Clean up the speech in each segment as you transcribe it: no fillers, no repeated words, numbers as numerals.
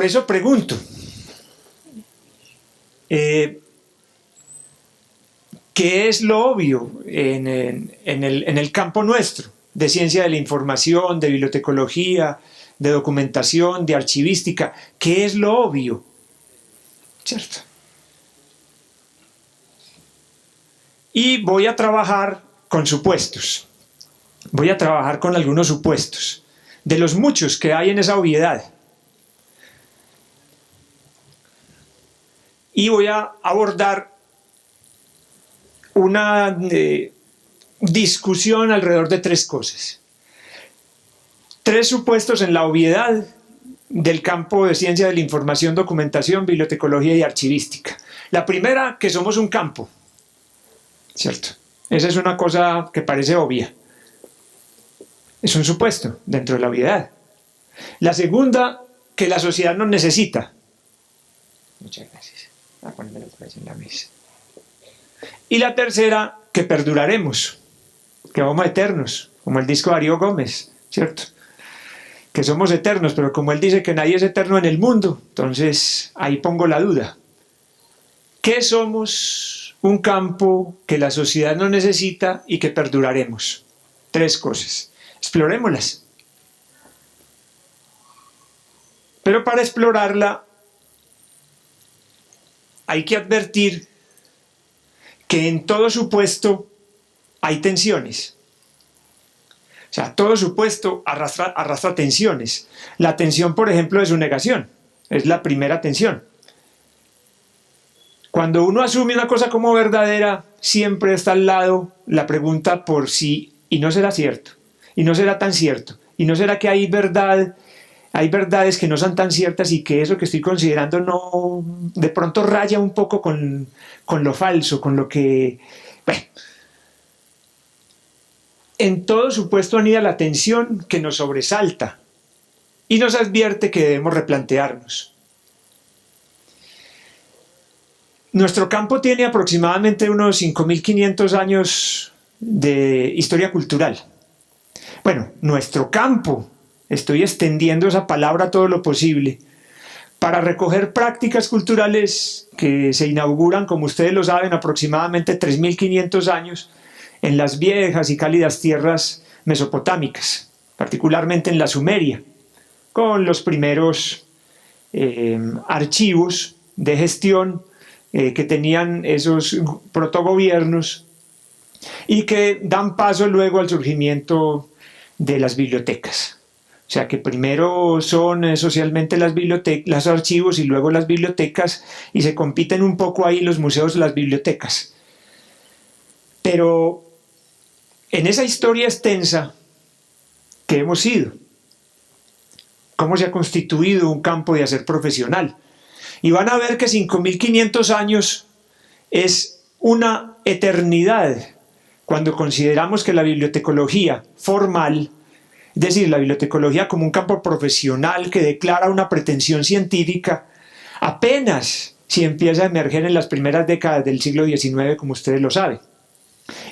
Por eso pregunto, ¿qué es lo obvio en el campo nuestro de ciencia de la información, de bibliotecología, de documentación, de archivística? ¿Qué es lo obvio? ¿Cierto? Y voy a trabajar con supuestos. Voy a trabajar con algunos supuestos, de los muchos que hay en esa obviedad. Y voy a abordar una discusión alrededor de tres cosas. Tres supuestos en la obviedad del campo de ciencia de la información, documentación, bibliotecología y archivística. La primera, que somos un campo, ¿cierto? Esa es una cosa que parece obvia. Es un supuesto dentro de la obviedad. La segunda, que la sociedad nos necesita. Muchas gracias. Voy a ponérmelo por ahí en la mesa. Y la tercera, que perduraremos, que vamos eternos, como el disco de Darío Gómez, ¿cierto? Que somos eternos, pero como él dice que nadie es eterno en el mundo, entonces ahí pongo la duda. ¿Qué somos? Un campo que la sociedad no necesita y que perduraremos. Tres cosas. Explorémoslas. Pero para explorarla hay que advertir que en todo supuesto hay tensiones. O sea, todo supuesto arrastra tensiones. La tensión, por ejemplo, de su negación. Es la primera tensión. Cuando uno asume una cosa como verdadera, siempre está al lado la pregunta por si, y no será cierto, y no será tan cierto, y no será que hay verdad, hay verdades que no son tan ciertas y que eso que estoy considerando no, de pronto raya un poco con lo falso, con lo que... Bueno, en todo supuesto anida la tensión que nos sobresalta y nos advierte que debemos replantearnos. Nuestro campo tiene aproximadamente unos 5.500 años de historia cultural. Bueno, nuestro campo, estoy extendiendo esa palabra todo lo posible, para recoger prácticas culturales que se inauguran, como ustedes lo saben, aproximadamente 3.500 años, en las viejas y cálidas tierras mesopotámicas, particularmente en la Sumeria, con los primeros archivos de gestión que tenían esos protogobiernos y que dan paso luego al surgimiento de las bibliotecas. O sea que primero son socialmente los archivos y luego las bibliotecas, y se compiten un poco ahí los museos y las bibliotecas. Pero en esa historia extensa que hemos ido, cómo se ha constituido un campo de hacer profesional. Y van a ver que 5.500 años es una eternidad cuando consideramos que la bibliotecología formal, es decir, la bibliotecología como un campo profesional que declara una pretensión científica, apenas si empieza a emerger en las primeras décadas del siglo XIX, como ustedes lo saben,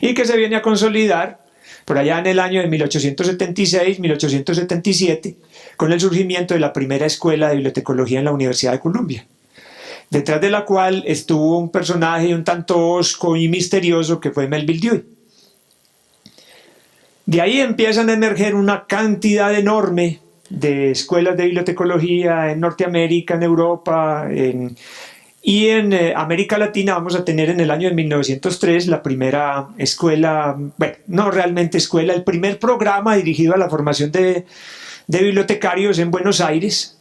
y que se viene a consolidar por allá en el año de 1876-1877 con el surgimiento de la primera escuela de bibliotecología en la Universidad de Columbia, detrás de la cual estuvo un personaje un tanto hosco y misterioso que fue Melville Dewey. De ahí empiezan a emerger una cantidad enorme de escuelas de bibliotecología en Norteamérica, en Europa, y en América Latina vamos a tener en el año de 1903 la primera escuela, bueno, no realmente escuela, el primer programa dirigido a la formación de bibliotecarios en Buenos Aires.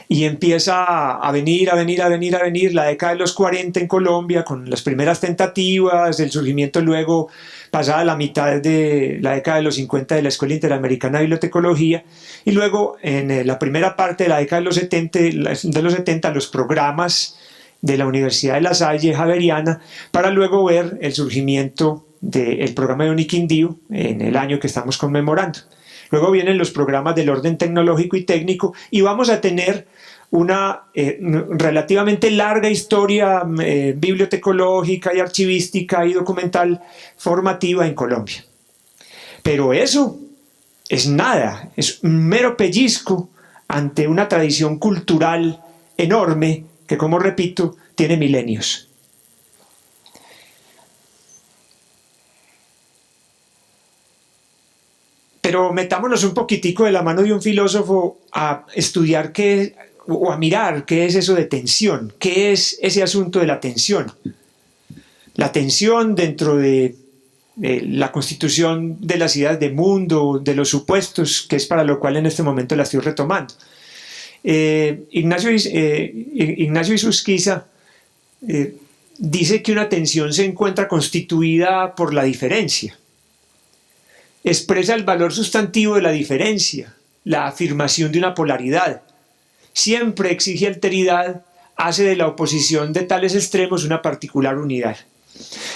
Y empieza a venir la década de los 40 en Colombia, con las primeras tentativas, el surgimiento luego, pasada la mitad de la década de los 50, de la Escuela Interamericana de Bibliotecología, y luego en la primera parte de la década de los 70 los programas de la Universidad de La Salle Javeriana, para luego ver el surgimiento del programa de Uniquindío en el año que estamos conmemorando. Luego vienen los programas del orden tecnológico y técnico, y vamos a tener una relativamente larga historia bibliotecológica y archivística y documental formativa en Colombia. Pero eso es nada, es un mero pellizco ante una tradición cultural enorme que, como repito, tiene milenios. Pero metámonos un poquitico de la mano de un filósofo a estudiar o a mirar qué es eso de tensión, qué es ese asunto de la tensión. La tensión dentro de la constitución de las ideas de mundo, de los supuestos, que es para lo cual en este momento la estoy retomando. Ignacio Isusquiza dice que una tensión se encuentra constituida por la diferencia. Expresa el valor sustantivo de la diferencia, la afirmación de una polaridad. Siempre exige alteridad, hace de la oposición de tales extremos una particular unidad.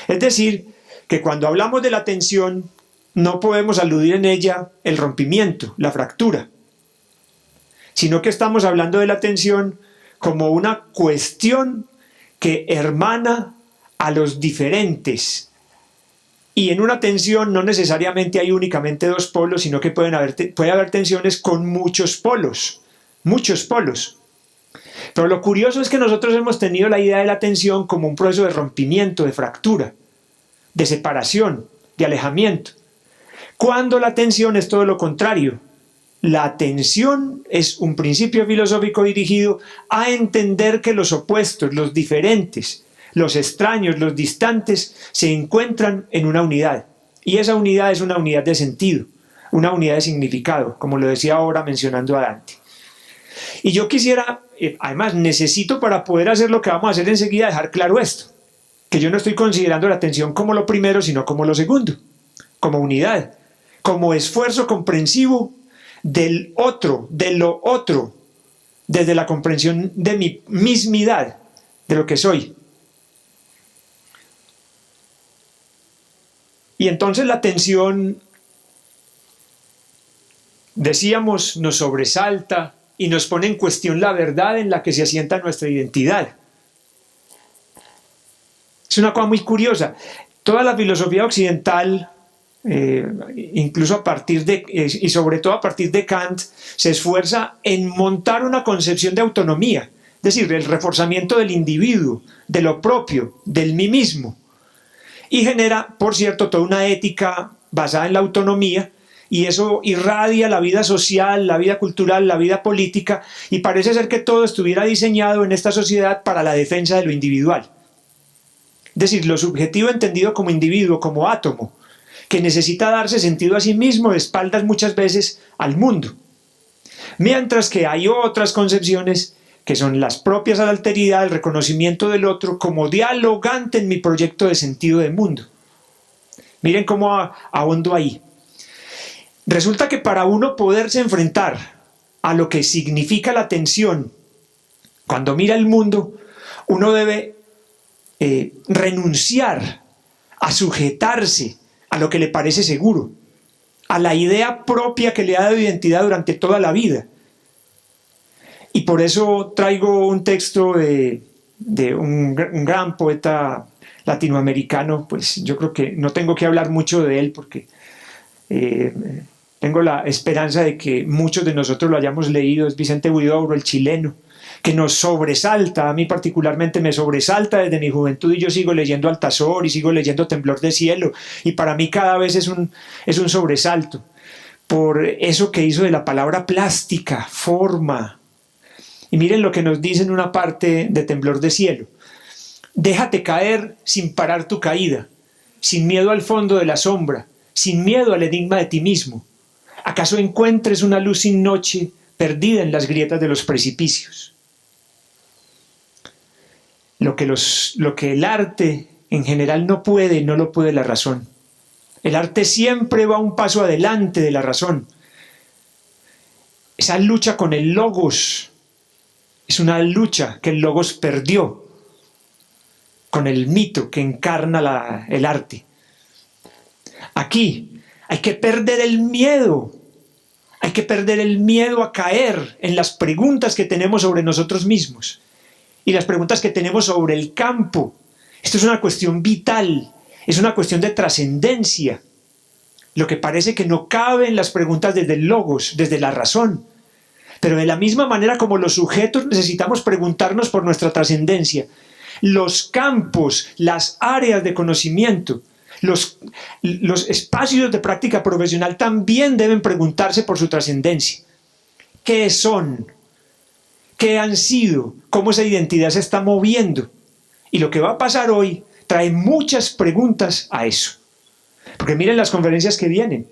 Es decir, que cuando hablamos de la tensión, no podemos aludir en ella el rompimiento, la fractura, sino que estamos hablando de la tensión como una cuestión que hermana a los diferentes. Y en una tensión no necesariamente hay únicamente dos polos, sino que puede haber tensiones con muchos polos. Pero lo curioso es que nosotros hemos tenido la idea de la tensión como un proceso de rompimiento, de fractura, de separación, de alejamiento. Cuando la tensión es todo lo contrario. La tensión es un principio filosófico dirigido a entender que los opuestos, los diferentes, los extraños, los distantes, se encuentran en una unidad. Y esa unidad es una unidad de sentido, una unidad de significado, como lo decía ahora mencionando a Dante. Y yo quisiera, además necesito para poder hacer lo que vamos a hacer enseguida, dejar claro esto, que yo no estoy considerando la tensión como lo primero, sino como lo segundo, como unidad, como esfuerzo comprensivo del otro, de lo otro, desde la comprensión de mi mismidad, de lo que soy. Y entonces la tensión, decíamos, nos sobresalta y nos pone en cuestión la verdad en la que se asienta nuestra identidad. Es una cosa muy curiosa. Toda la filosofía occidental, incluso a partir de, y sobre todo a partir de Kant, se esfuerza en montar una concepción de autonomía, es decir, el reforzamiento del individuo, de lo propio, del mí mismo. Y genera, por cierto, toda una ética basada en la autonomía, y eso irradia la vida social, la vida cultural, la vida política, y parece ser que todo estuviera diseñado en esta sociedad para la defensa de lo individual. Es decir, lo subjetivo entendido como individuo, como átomo, que necesita darse sentido a sí mismo de espaldas muchas veces al mundo. Mientras que hay otras concepciones que son las propias a la alteridad, el reconocimiento del otro como dialogante en mi proyecto de sentido del mundo. Miren cómo ahondo ahí. Resulta que para uno poderse enfrentar a lo que significa la tensión, cuando mira el mundo, uno debe renunciar a sujetarse a lo que le parece seguro, a la idea propia que le ha dado identidad durante toda la vida. Y por eso traigo un texto de un gran poeta latinoamericano, pues yo creo que no tengo que hablar mucho de él porque tengo la esperanza de que muchos de nosotros lo hayamos leído. Es Vicente Huidobro, el chileno, que nos sobresalta. A mí particularmente me sobresalta desde mi juventud, y yo sigo leyendo Altazor y sigo leyendo Temblor de Cielo, y para mí cada vez es un sobresalto por eso que hizo de la palabra plástica, forma. Y miren lo que nos dice en una parte de Temblor de Cielo. Déjate caer sin parar tu caída, sin miedo al fondo de la sombra, sin miedo al enigma de ti mismo. ¿Acaso encuentres una luz sin noche perdida en las grietas de los precipicios? Lo que el arte en general no puede, no lo puede la razón. El arte siempre va un paso adelante de la razón. Esa lucha con el logos es una lucha que el logos perdió con el mito que encarna el arte. Aquí hay que perder el miedo. Hay que perder el miedo a caer en las preguntas que tenemos sobre nosotros mismos y las preguntas que tenemos sobre el campo. Esto es una cuestión vital, es una cuestión de trascendencia. Lo que parece que no cabe en las preguntas desde el logos, desde la razón. Pero de la misma manera como los sujetos necesitamos preguntarnos por nuestra trascendencia, los campos, las áreas de conocimiento, los espacios de práctica profesional también deben preguntarse por su trascendencia. ¿Qué son? ¿Qué han sido? ¿Cómo esa identidad se está moviendo? Y lo que va a pasar hoy trae muchas preguntas a eso. Porque miren las conferencias que vienen.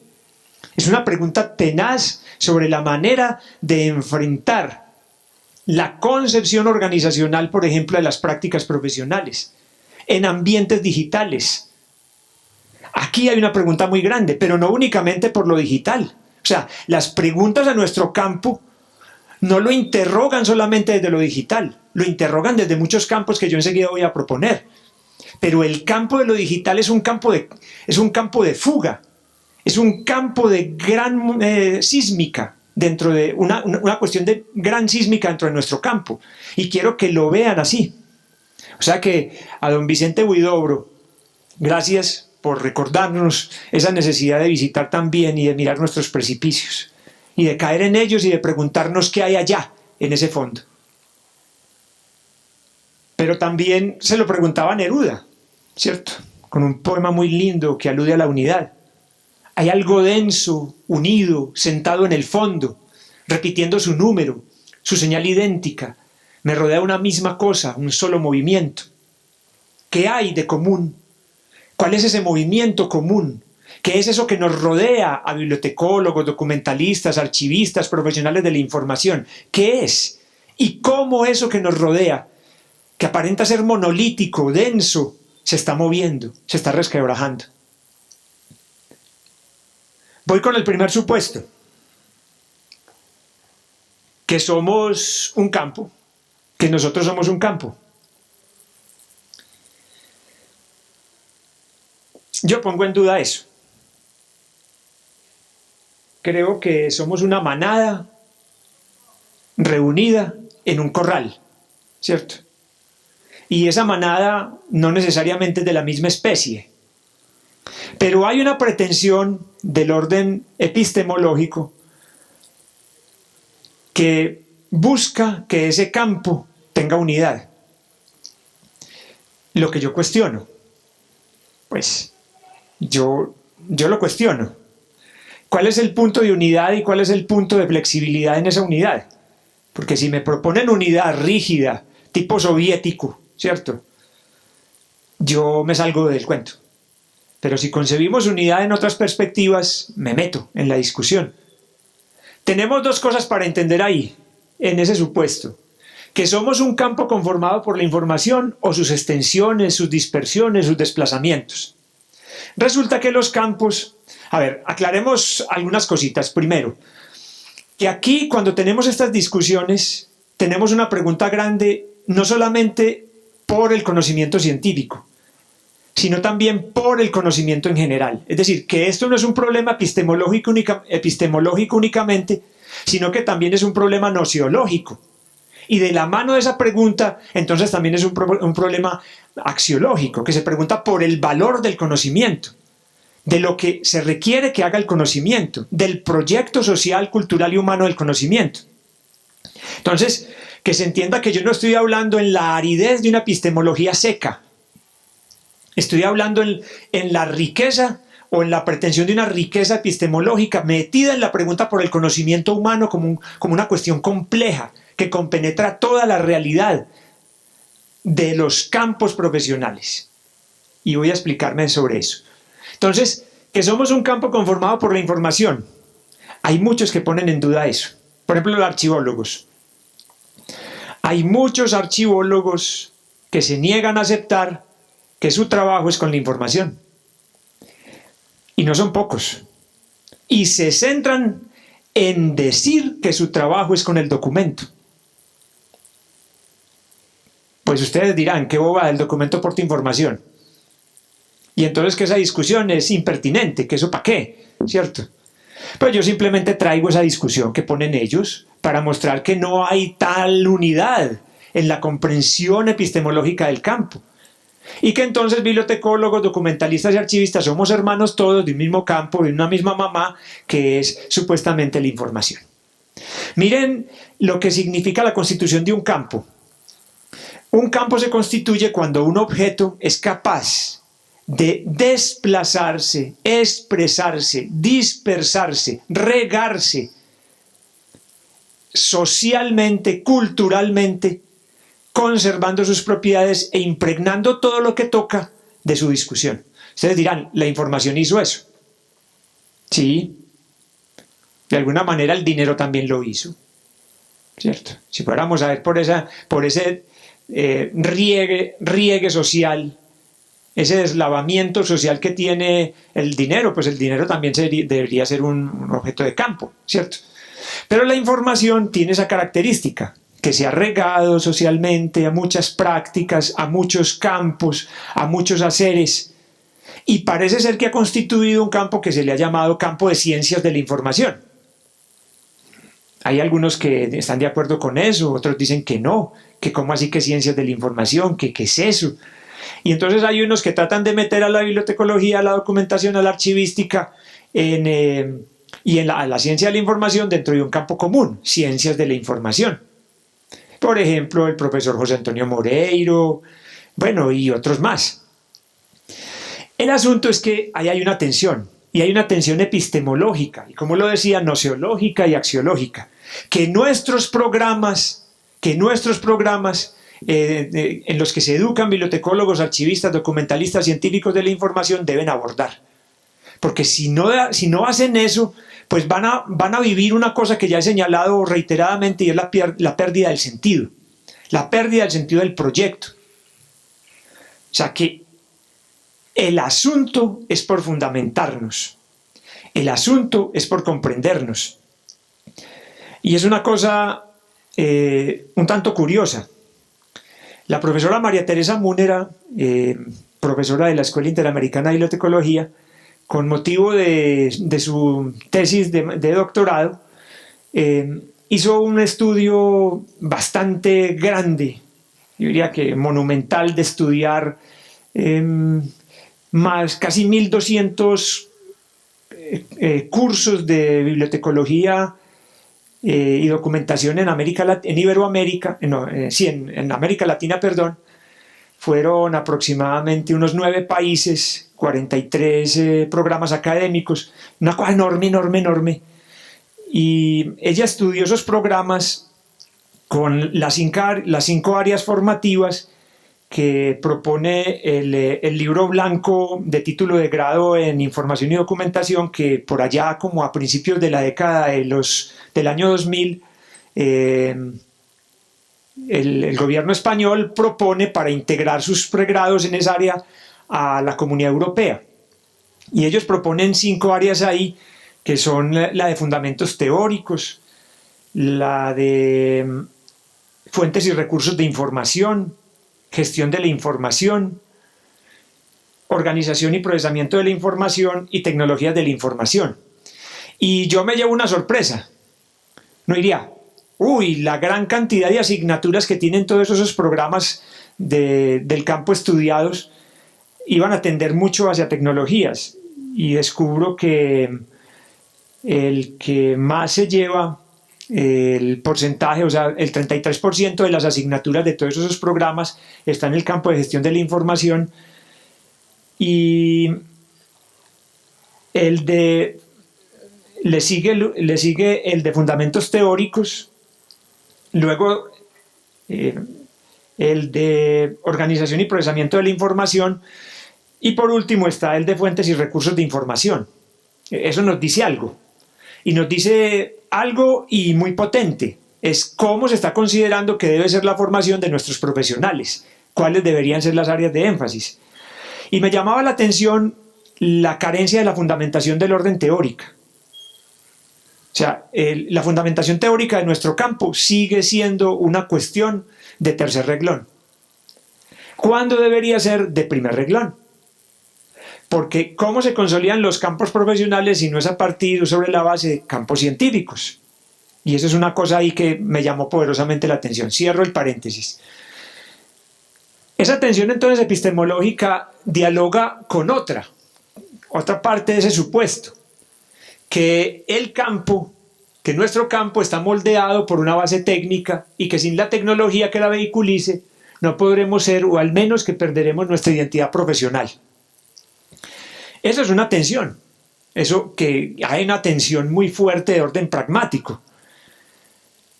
Es una pregunta tenaz sobre la manera de enfrentar la concepción organizacional, por ejemplo, de las prácticas profesionales en ambientes digitales. Aquí hay una pregunta muy grande, pero no únicamente por lo digital. O sea, las preguntas a nuestro campo no lo interrogan solamente desde lo digital, lo interrogan desde muchos campos que yo enseguida voy a proponer. Pero el campo de lo digital es un campo de fuga, es un campo de gran sísmica, dentro de una cuestión de gran sísmica dentro de nuestro campo. Y quiero que lo vean así. O sea que a don Vicente Huidobro, gracias por recordarnos esa necesidad de visitar también y de mirar nuestros precipicios, y de caer en ellos y de preguntarnos qué hay allá, en ese fondo. Pero también se lo preguntaba Neruda, ¿cierto? Con un poema muy lindo que alude a la unidad. Hay algo denso, unido, sentado en el fondo, repitiendo su número, su señal idéntica. Me rodea una misma cosa, un solo movimiento. ¿Qué hay de común? ¿Cuál es ese movimiento común? ¿Qué es eso que nos rodea a bibliotecólogos, documentalistas, archivistas, profesionales de la información? ¿Qué es? ¿Y cómo eso que nos rodea, que aparenta ser monolítico, denso, se está moviendo, se está resquebrajando? Voy con el primer supuesto, que somos un campo, que nosotros somos un campo. Yo pongo en duda eso. Creo que somos una manada reunida en un corral, ¿cierto? Y esa manada no necesariamente es de la misma especie. Pero hay una pretensión del orden epistemológico que busca que ese campo tenga unidad. Lo que yo cuestiono, pues yo lo cuestiono. ¿Cuál es el punto de unidad y cuál es el punto de flexibilidad en esa unidad? Porque si me proponen unidad rígida, tipo soviético, ¿cierto? Yo me salgo del cuento. Pero si concebimos unidad en otras perspectivas, me meto en la discusión. Tenemos dos cosas para entender ahí, en ese supuesto. Que somos un campo conformado por la información o sus extensiones, sus dispersiones, sus desplazamientos. Resulta que los campos... A ver, aclaremos algunas cositas. Primero, que aquí cuando tenemos estas discusiones, tenemos una pregunta grande, no solamente por el conocimiento científico, sino también por el conocimiento en general. Es decir, que esto no es un problema epistemológico únicamente, sino que también es un problema nociológico. Y de la mano de esa pregunta, entonces también es un problema axiológico, que se pregunta por el valor del conocimiento, de lo que se requiere que haga el conocimiento, del proyecto social, cultural y humano del conocimiento. Entonces, que se entienda que yo no estoy hablando en la aridez de una epistemología seca. Estoy hablando en la riqueza o en la pretensión de una riqueza epistemológica metida en la pregunta por el conocimiento humano como una cuestión compleja que compenetra toda la realidad de los campos profesionales. Y voy a explicarme sobre eso. Entonces, que somos un campo conformado por la información. Hay muchos que ponen en duda eso. Por ejemplo, los archivólogos. Hay muchos archivólogos que se niegan a aceptar que su trabajo es con la información. Y no son pocos. Y se centran en decir que su trabajo es con el documento. Pues ustedes dirán, qué boba, el documento porta información. Y entonces que esa discusión es impertinente, que eso para qué, ¿cierto? Pues yo simplemente traigo esa discusión que ponen ellos para mostrar que no hay tal unidad en la comprensión epistemológica del campo. Y que entonces bibliotecólogos, documentalistas y archivistas somos hermanos todos de un mismo campo, de una misma mamá, que es supuestamente la información. Miren lo que significa la constitución de un campo. Un campo se constituye cuando un objeto es capaz de desplazarse, expresarse, dispersarse, regarse socialmente, culturalmente, conservando sus propiedades e impregnando todo lo que toca de su discusión. Ustedes dirán, ¿la información hizo eso? Sí. De alguna manera el dinero también lo hizo, ¿cierto? Si fuéramos a ver por ese riegue social, ese deslavamiento social que tiene el dinero, pues el dinero también debería ser un objeto de campo, ¿cierto? Pero la información tiene esa característica, que se ha regado socialmente a muchas prácticas, a muchos campos, a muchos haceres, y parece ser que ha constituido un campo que se le ha llamado campo de ciencias de la información. Hay algunos que están de acuerdo con eso, otros dicen que no, que cómo así que ciencias de la información, que qué es eso. Y entonces hay unos que tratan de meter a la bibliotecología, a la documentación, a la archivística y a la ciencia de la información dentro de un campo común, ciencias de la información. Por ejemplo, el profesor José Antonio Moreiro, bueno, y otros más. El asunto es que ahí hay una tensión, y hay una tensión epistemológica, y como lo decía, noceológica y axiológica, que nuestros programas en los que se educan bibliotecólogos, archivistas, documentalistas, científicos de la información deben abordar. Porque si no hacen eso, pues van a vivir una cosa que ya he señalado reiteradamente, y es la pérdida del sentido. La pérdida del sentido del proyecto. O sea que el asunto es por fundamentarnos. El asunto es por comprendernos. Y es una cosa un tanto curiosa. La profesora María Teresa Múnera, profesora de la Escuela Interamericana de Bibliotecología, con motivo de su tesis de doctorado, hizo un estudio bastante grande, yo diría que monumental, de estudiar casi 1200 cursos de bibliotecología y documentación en América en América Latina, perdón. Fueron aproximadamente unos 9 países, 43 programas académicos, una cosa enorme. Y ella estudió esos programas con las 5 áreas formativas que propone el libro blanco de título de grado en información y documentación, que por allá como a principios de la década del año 2000 el gobierno español propone para integrar sus pregrados en esa área a la Comunidad Europea. Y ellos proponen 5 áreas ahí, que son la de fundamentos teóricos, la de fuentes y recursos de información, gestión de la información, organización y procesamiento de la información y tecnologías de la información. Y yo me llevo una sorpresa. No diría, la gran cantidad de asignaturas que tienen todos esos programas del campo estudiados iban a tender mucho hacia tecnologías. Y descubro que el que más se lleva el porcentaje, o sea, el 33% de las asignaturas de todos esos programas está en el campo de gestión de la información, y le sigue el de fundamentos teóricos, luego el de organización y procesamiento de la información, y por último está el de fuentes y recursos de información. Eso nos dice algo. Y nos dice algo y muy potente. Es cómo se está considerando que debe ser la formación de nuestros profesionales. Cuáles deberían ser las áreas de énfasis. Y me llamaba la atención la carencia de la fundamentación del orden teórica. O sea, la fundamentación teórica de nuestro campo sigue siendo una cuestión de tercer reglón. ¿Cuándo debería ser de primer reglón? Porque ¿cómo se consolidan los campos profesionales si no es a partir sobre la base de campos científicos? Y eso es una cosa ahí que me llamó poderosamente la atención. Cierro el paréntesis. Esa tensión entonces epistemológica dialoga con otra parte de ese supuesto, que el campo que nuestro campo está moldeado por una base técnica y que sin la tecnología que la vehiculice no podremos ser, o al menos que perderemos nuestra identidad profesional. Eso es una tensión, eso que hay una tensión muy fuerte de orden pragmático.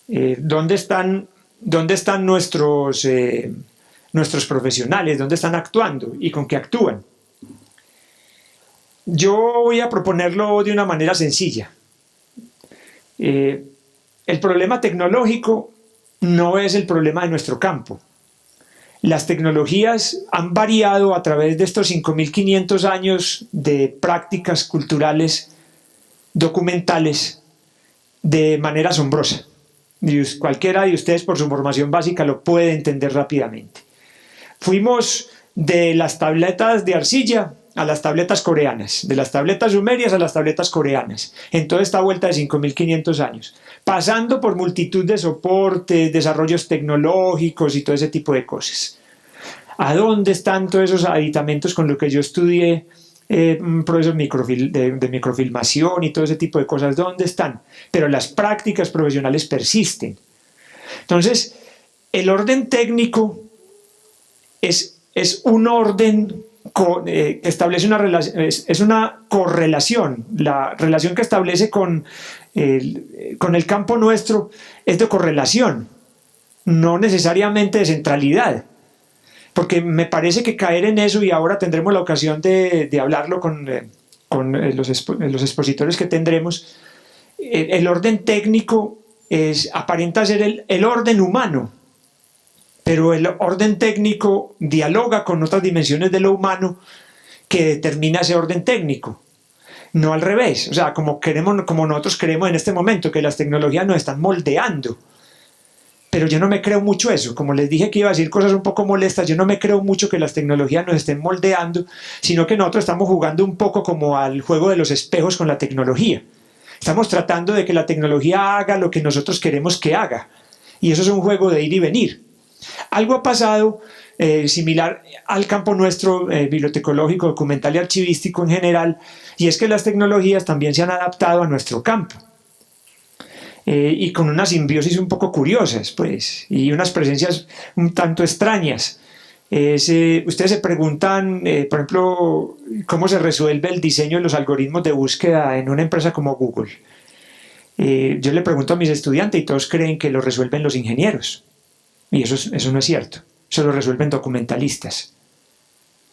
¿Dónde están nuestros profesionales? ¿Dónde están actuando y con qué actúan? Yo voy a proponerlo de una manera sencilla. El problema tecnológico no es el problema de nuestro campo. Las tecnologías han variado a través de estos 5.500 años de prácticas culturales documentales de manera asombrosa. Y cualquiera de ustedes, por su formación básica, lo puede entender rápidamente. Fuimos de las tabletas de arcilla a las tabletas coreanas, de las tabletas sumerias a las tabletas coreanas, en toda esta vuelta de 5.500 años, pasando por multitud de soportes, desarrollos tecnológicos y todo ese tipo de cosas. ¿A dónde están todos esos aditamentos con los que yo estudié procesos de microfilmación y todo ese tipo de cosas? ¿Dónde están? Pero las prácticas profesionales persisten. Entonces, el orden técnico es un orden que establece una relación, es una correlación. La relación que establece con el campo nuestro es de correlación, no necesariamente de centralidad. Porque me parece que caer en eso, y ahora tendremos la ocasión de hablarlo con los expositores que tendremos, el orden técnico aparenta ser el orden humano, pero el orden técnico dialoga con otras dimensiones de lo humano que determina ese orden técnico. No al revés, o sea, como nosotros creemos en este momento, que las tecnologías nos están moldeando. Pero yo no me creo mucho eso. Como les dije que iba a decir cosas un poco molestas, yo no me creo mucho que las tecnologías nos estén moldeando, sino que nosotros estamos jugando un poco como al juego de los espejos con la tecnología. Estamos tratando de que la tecnología haga lo que nosotros queremos que haga. Y eso es un juego de ir y venir. Algo ha pasado similar al campo nuestro bibliotecológico, documental y archivístico en general, y es que las tecnologías también se han adaptado a nuestro campo. Y con unas simbiosis un poco curiosas, pues, y unas presencias un tanto extrañas. Ustedes se preguntan, por ejemplo, cómo se resuelve el diseño de los algoritmos de búsqueda en una empresa como Google. Yo le pregunto a mis estudiantes y todos creen que lo resuelven los ingenieros. Y eso no es cierto. Eso lo resuelven documentalistas.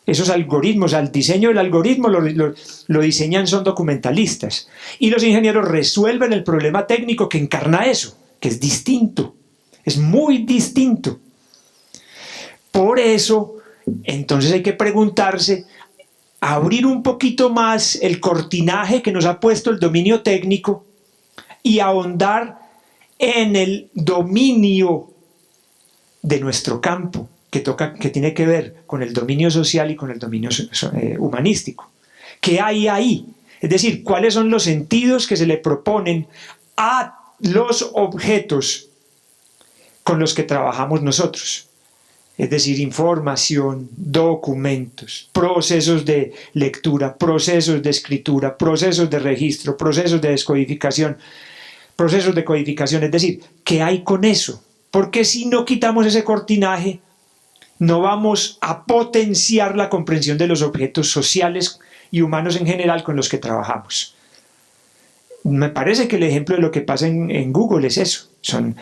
Esos algoritmos, al diseño del algoritmo lo diseñan son documentalistas. Y los ingenieros resuelven el problema técnico que encarna eso, que es distinto, es muy distinto. Por eso, entonces hay que preguntarse, abrir un poquito más el cortinaje que nos ha puesto el dominio técnico y ahondar en el dominio de nuestro campo, que tiene que ver con el dominio social y con el dominio humanístico. ¿Qué hay ahí? Es decir, ¿cuáles son los sentidos que se le proponen a los objetos con los que trabajamos nosotros? Es decir, información, documentos, procesos de lectura, procesos de escritura, procesos de registro, procesos de descodificación, procesos de codificación. Es decir, ¿qué hay con eso? Porque si no quitamos ese cortinaje, no vamos a potenciar la comprensión de los objetos sociales y humanos en general con los que trabajamos. Me parece que el ejemplo de lo que pasa en Google es eso. Son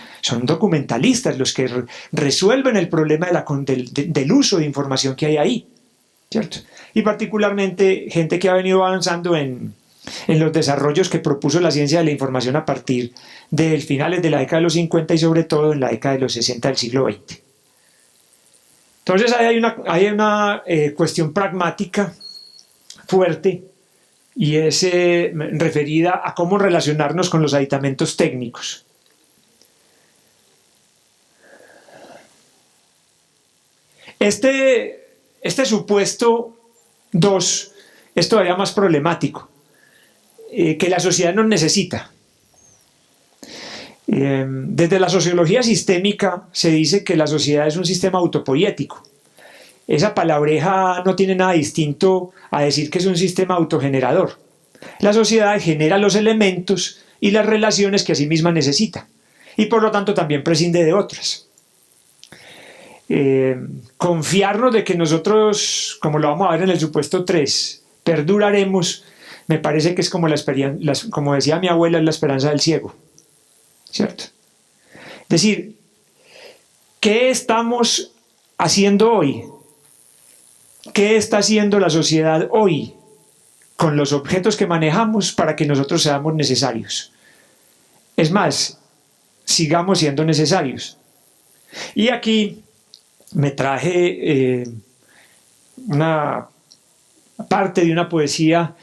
documentalistas los que resuelven el problema del uso de información que hay ahí, ¿cierto? Y particularmente gente que ha venido avanzando en los desarrollos que propuso la ciencia de la información a partir de finales de la década de los 50 y sobre todo en la década de los 60 del siglo XX. Entonces hay una cuestión pragmática fuerte, y es referida a cómo relacionarnos con los aditamentos técnicos. Este supuesto 2 es todavía más problemático, que la sociedad nos necesita. Desde la sociología sistémica se dice que la sociedad es un sistema autopoiético. Esa palabreja no tiene nada distinto a decir que es un sistema autogenerador. La sociedad genera los elementos y las relaciones que a sí misma necesita. Y por lo tanto también prescinde de otras. Confiarnos de que nosotros, como lo vamos a ver en el supuesto 3, perduraremos, me parece que es como como decía mi abuela, es la esperanza del ciego, ¿cierto? Es decir, ¿qué estamos haciendo hoy? ¿Qué está haciendo la sociedad hoy con los objetos que manejamos para que nosotros seamos necesarios? Es más, sigamos siendo necesarios. Y aquí me traje una parte de una poesía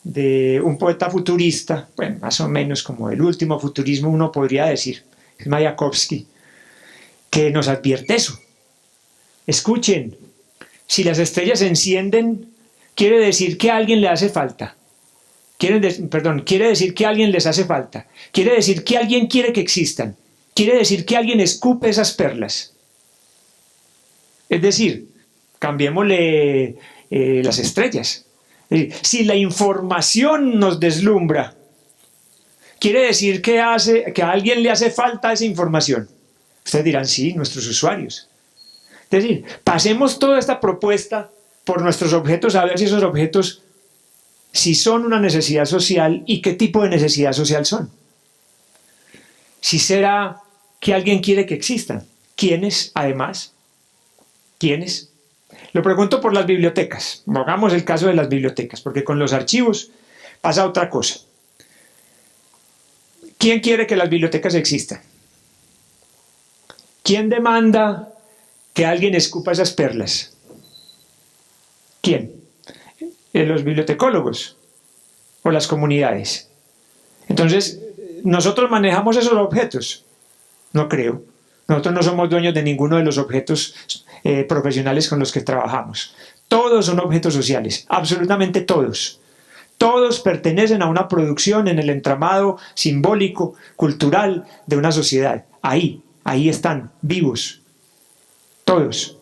de un poeta futurista, bueno, más o menos como el último futurismo uno podría decir, es Mayakovsky, que nos advierte eso. Escuchen, si las estrellas se encienden, quiere decir que a alguien le hace falta. Quiere decir que a alguien les hace falta. Quiere decir que alguien quiere que existan. Quiere decir que alguien escupe esas perlas. Es decir, cambiémosle las estrellas. Es decir, si la información nos deslumbra, quiere decir que a alguien le hace falta esa información. Ustedes dirán, sí, nuestros usuarios. Es decir, pasemos toda esta propuesta por nuestros objetos a ver si esos objetos si son una necesidad social y qué tipo de necesidad social son. Si será que alguien quiere que existan. ¿Quiénes, además? ¿Quiénes? Lo pregunto por las bibliotecas. Hagamos el caso de las bibliotecas, porque con los archivos pasa otra cosa. ¿Quién quiere que las bibliotecas existan? ¿Quién demanda que alguien escupa esas perlas? ¿Quién? Los bibliotecólogos o las comunidades. Entonces, ¿nosotros manejamos esos objetos? No creo. Nosotros no somos dueños de ninguno de los objetos profesionales con los que trabajamos. Todos son objetos sociales, absolutamente todos. Todos pertenecen a una producción en el entramado simbólico, cultural de una sociedad. Ahí están, vivos. Todos.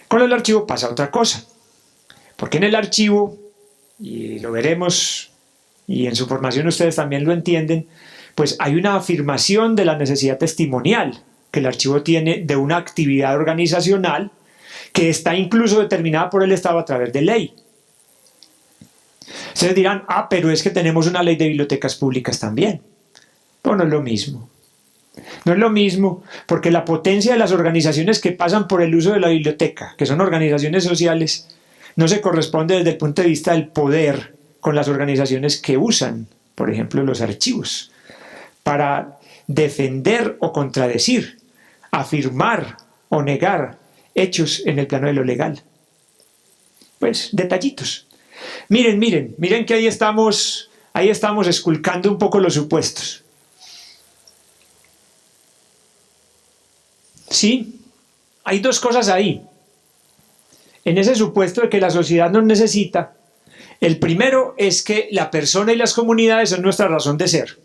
Con el archivo pasa otra cosa. Porque en el archivo, y lo veremos, y en su formación ustedes también lo entienden, pues hay una afirmación de la necesidad testimonial que el archivo tiene de una actividad organizacional que está incluso determinada por el Estado a través de ley. Ustedes dirán, pero es que tenemos una ley de bibliotecas públicas también. Pero no es lo mismo. No es lo mismo porque la potencia de las organizaciones que pasan por el uso de la biblioteca, que son organizaciones sociales, no se corresponde desde el punto de vista del poder con las organizaciones que usan, por ejemplo, los archivos, para defender o contradecir, afirmar o negar hechos en el plano de lo legal. Pues, detallitos. Miren que ahí estamos esculcando un poco los supuestos. Sí, hay dos cosas ahí. En ese supuesto de que la sociedad nos necesita, el primero es que la persona y las comunidades son nuestra razón de ser.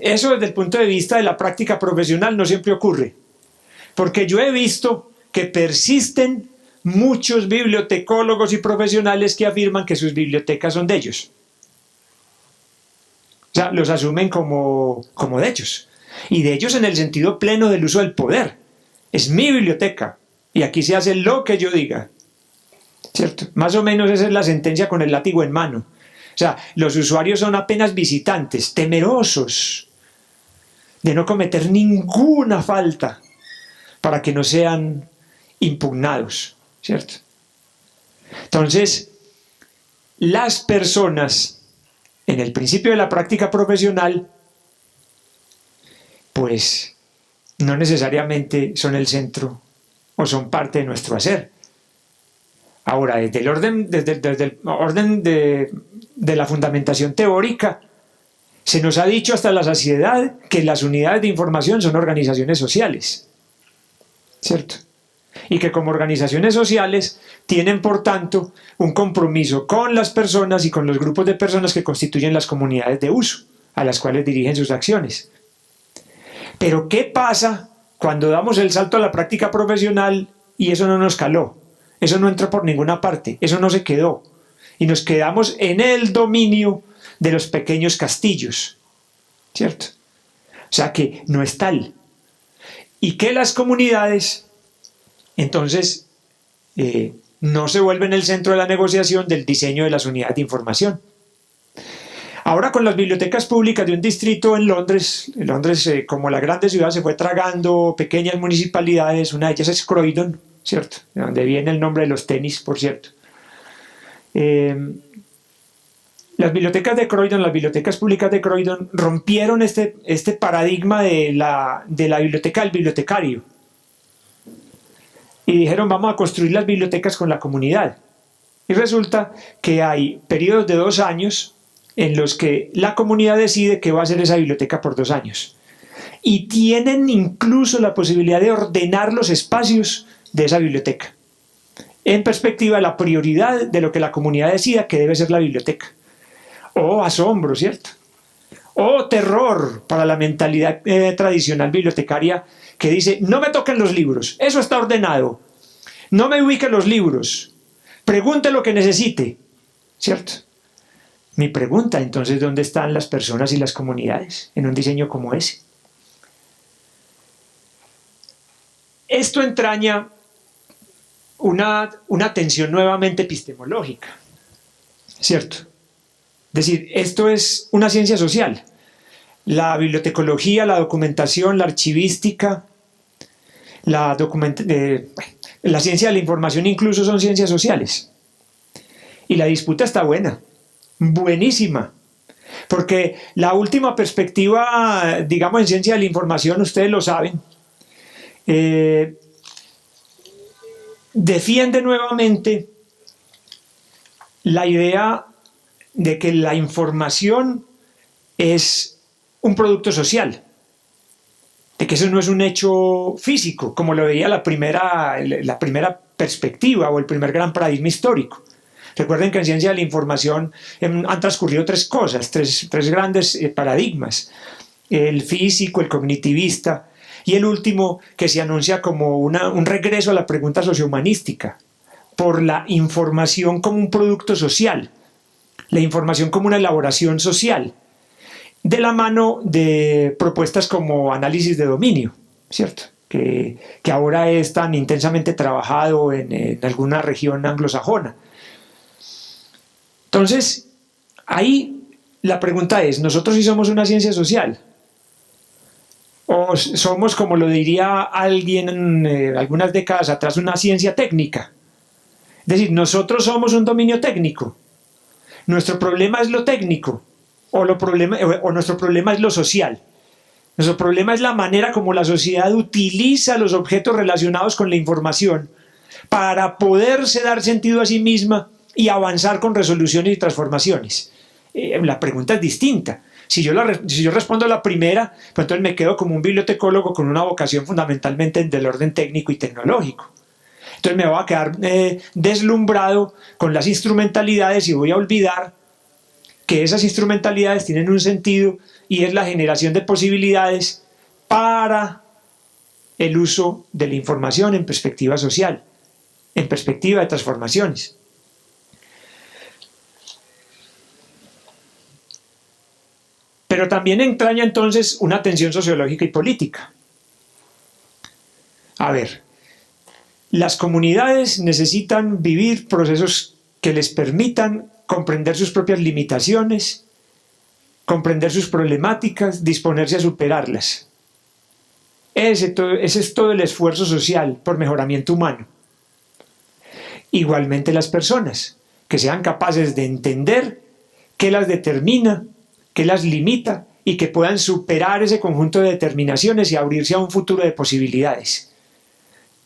Eso desde el punto de vista de la práctica profesional no siempre ocurre, porque yo he visto que persisten muchos bibliotecólogos y profesionales que afirman que sus bibliotecas son de ellos. O sea, los asumen como de ellos. Y de ellos en el sentido pleno del uso del poder. Es mi biblioteca y aquí se hace lo que yo diga. ¿Cierto? Más o menos esa es la sentencia con el látigo en mano. O sea, los usuarios son apenas visitantes, temerosos de no cometer ninguna falta para que no sean impugnados, ¿cierto? Entonces, las personas en el principio de la práctica profesional, pues no necesariamente son el centro o son parte de nuestro hacer. Ahora, desde el orden de la fundamentación teórica, se nos ha dicho hasta la saciedad que las unidades de información son organizaciones sociales, ¿cierto? Y que como organizaciones sociales tienen, por tanto, un compromiso con las personas y con los grupos de personas que constituyen las comunidades de uso, a las cuales dirigen sus acciones. Pero ¿qué pasa cuando damos el salto a la práctica profesional y eso no nos caló? Eso no entró por ninguna parte, eso no se quedó. y nos quedamos en el dominio de los pequeños castillos, ¿cierto? O sea que no es tal. Y que las comunidades, entonces, no se vuelven el centro de la negociación del diseño de las unidades de información. Ahora con las bibliotecas públicas de un distrito en Londres, como la grande ciudad se fue tragando pequeñas municipalidades, una de ellas es Croydon, ¿cierto? De donde viene el nombre de los tenis, por cierto. Las bibliotecas de Croydon, las bibliotecas públicas de Croydon rompieron este paradigma de la biblioteca del bibliotecario y dijeron vamos a construir las bibliotecas con la comunidad. Y resulta que hay periodos de 2 años en los que la comunidad decide qué va a hacer esa biblioteca por 2 años. Y tienen incluso la posibilidad de ordenar los espacios de esa biblioteca, en perspectiva de la prioridad de lo que la comunidad decida que debe ser la biblioteca. Oh, asombro, ¿cierto? Oh, terror para la mentalidad tradicional bibliotecaria que dice, no me toquen los libros, eso está ordenado. No me ubiquen los libros, pregunte lo que necesite, ¿cierto? Mi pregunta, entonces, ¿dónde están las personas y las comunidades en un diseño como ese? Esto entraña una tensión nuevamente epistemológica, ¿cierto? Es decir, esto es una ciencia social. La bibliotecología, la documentación, la archivística, la ciencia de la información incluso son ciencias sociales. Y la disputa está buena. Buenísima, porque la última perspectiva, digamos, en ciencia de la información, ustedes lo saben, defiende nuevamente la idea de que la información es un producto social, de que eso no es un hecho físico, como lo veía la primera perspectiva o el primer gran paradigma histórico. Recuerden que en ciencia de la información han transcurrido 3 cosas, tres grandes paradigmas: el físico, el cognitivista y el último que se anuncia como un regreso a la pregunta sociohumanística, por la información como un producto social, la información como una elaboración social, de la mano de propuestas como análisis de dominio, ¿cierto? Que ahora es tan intensamente trabajado en alguna región anglosajona. Entonces, ahí la pregunta es, ¿nosotros sí somos una ciencia social? ¿O somos, como lo diría alguien algunas décadas atrás, una ciencia técnica? Es decir, nosotros somos un dominio técnico. Nuestro problema es lo técnico, o nuestro problema es lo social. Nuestro problema es la manera como la sociedad utiliza los objetos relacionados con la información para poderse dar sentido a sí misma y avanzar con resoluciones y transformaciones. La pregunta es distinta. Si yo respondo a la primera, pues entonces me quedo como un bibliotecólogo con una vocación fundamentalmente del orden técnico y tecnológico. Entonces me voy a quedar deslumbrado con las instrumentalidades y voy a olvidar que esas instrumentalidades tienen un sentido y es la generación de posibilidades para el uso de la información en perspectiva social, en perspectiva de transformaciones. Pero también entraña entonces una tensión sociológica y política. A ver, las comunidades necesitan vivir procesos que les permitan comprender sus propias limitaciones, comprender sus problemáticas, disponerse a superarlas. Ese es todo el esfuerzo social por mejoramiento humano. Igualmente las personas, que sean capaces de entender qué las determina, qué las limita y que puedan superar ese conjunto de determinaciones y abrirse a un futuro de posibilidades.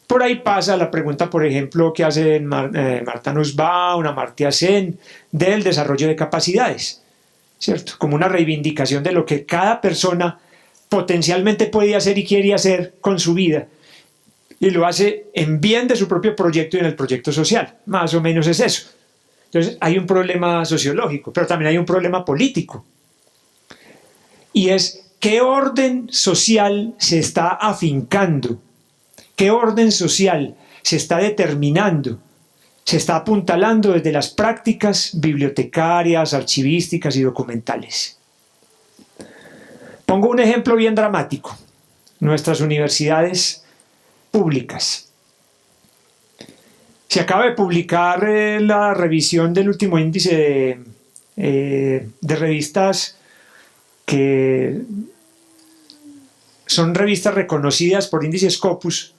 Por ahí pasa la pregunta, por ejemplo, que hacen Marta Nussbaum, Amartya Sen, del desarrollo de capacidades, ¿cierto? Como una reivindicación de lo que cada persona potencialmente puede hacer y quiere hacer con su vida, y lo hace en bien de su propio proyecto y en el proyecto social. Más o menos es eso. Entonces hay un problema sociológico, pero también hay un problema político. Y es, ¿qué orden social se está afincando? ¿Qué orden social se está determinando se está apuntalando desde las prácticas bibliotecarias, archivísticas y documentales. Pongo un ejemplo bien dramático. Nuestras universidades públicas. Se acaba de publicar la revisión del último índice de revistas que son revistas reconocidas por índice Scopus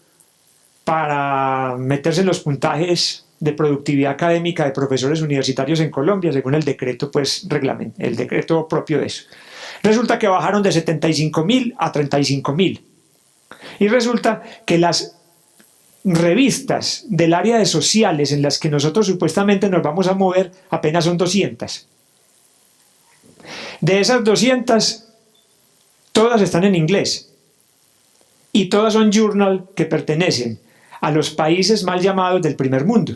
para meterse en los puntajes de productividad académica de profesores universitarios en Colombia, según el decreto, pues, el decreto propio de eso. Resulta que bajaron de 75.000 a 35.000. Y resulta que las revistas del área de sociales en las que nosotros supuestamente nos vamos a mover apenas son 200. De esas 200, todas están en inglés. Y todas son journal que pertenecen a los países mal llamados del primer mundo.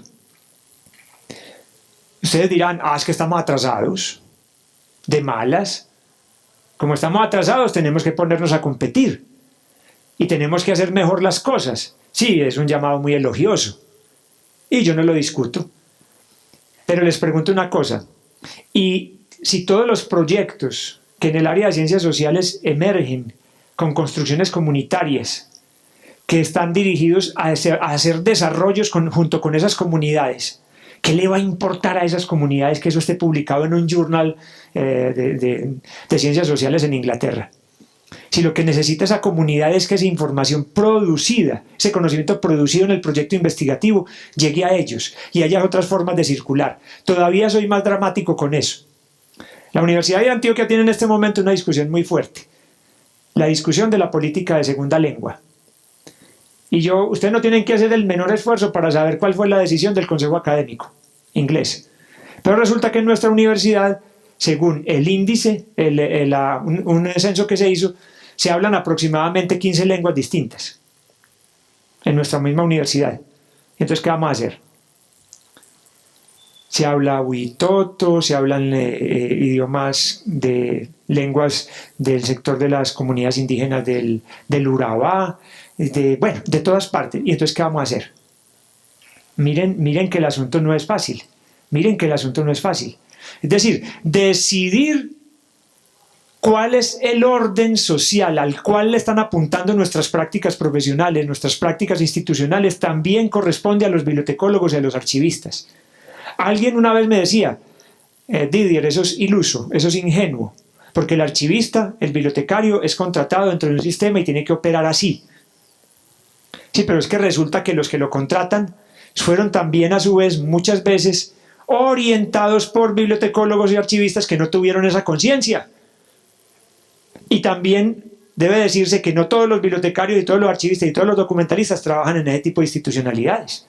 Ustedes dirán, es que estamos atrasados, de malas. Como estamos atrasados, tenemos que ponernos a competir y tenemos que hacer mejor las cosas. Sí, es un llamado muy elogioso y yo no lo discuto. Pero les pregunto una cosa, y si todos los proyectos que en el área de ciencias sociales emergen con construcciones comunitarias que están dirigidos a hacer desarrollos junto con esas comunidades, ¿qué le va a importar a esas comunidades que eso esté publicado en un journal de ciencias sociales en Inglaterra? Si lo que necesita esa comunidad es que esa información producida, ese conocimiento producido en el proyecto investigativo, llegue a ellos y haya otras formas de circular. Todavía soy más dramático con eso. La Universidad de Antioquia tiene en este momento una discusión muy fuerte. La discusión de la política de segunda lengua. Y ustedes no tienen que hacer el menor esfuerzo para saber cuál fue la decisión del Consejo Académico inglés. Pero resulta que en nuestra universidad, según el índice, un censo que se hizo, se hablan aproximadamente 15 lenguas distintas en nuestra misma universidad. Entonces, ¿qué vamos a hacer? Se habla huitoto, se hablan idiomas de lenguas del sector de las comunidades indígenas del Urabá, de todas partes. Y entonces, ¿qué vamos a hacer? Miren que el asunto no es fácil. Miren que el asunto no es fácil. Es decir, decidir cuál es el orden social al cual le están apuntando nuestras prácticas profesionales, nuestras prácticas institucionales, también corresponde a los bibliotecólogos y a los archivistas. Alguien una vez me decía, Didier, eso es iluso, eso es ingenuo, porque el archivista, el bibliotecario, es contratado dentro de un sistema y tiene que operar así. Sí, pero es que resulta que los que lo contratan fueron también a su vez muchas veces orientados por bibliotecólogos y archivistas que no tuvieron esa conciencia. Y también debe decirse que no todos los bibliotecarios y todos los archivistas y todos los documentalistas trabajan en ese tipo de institucionalidades.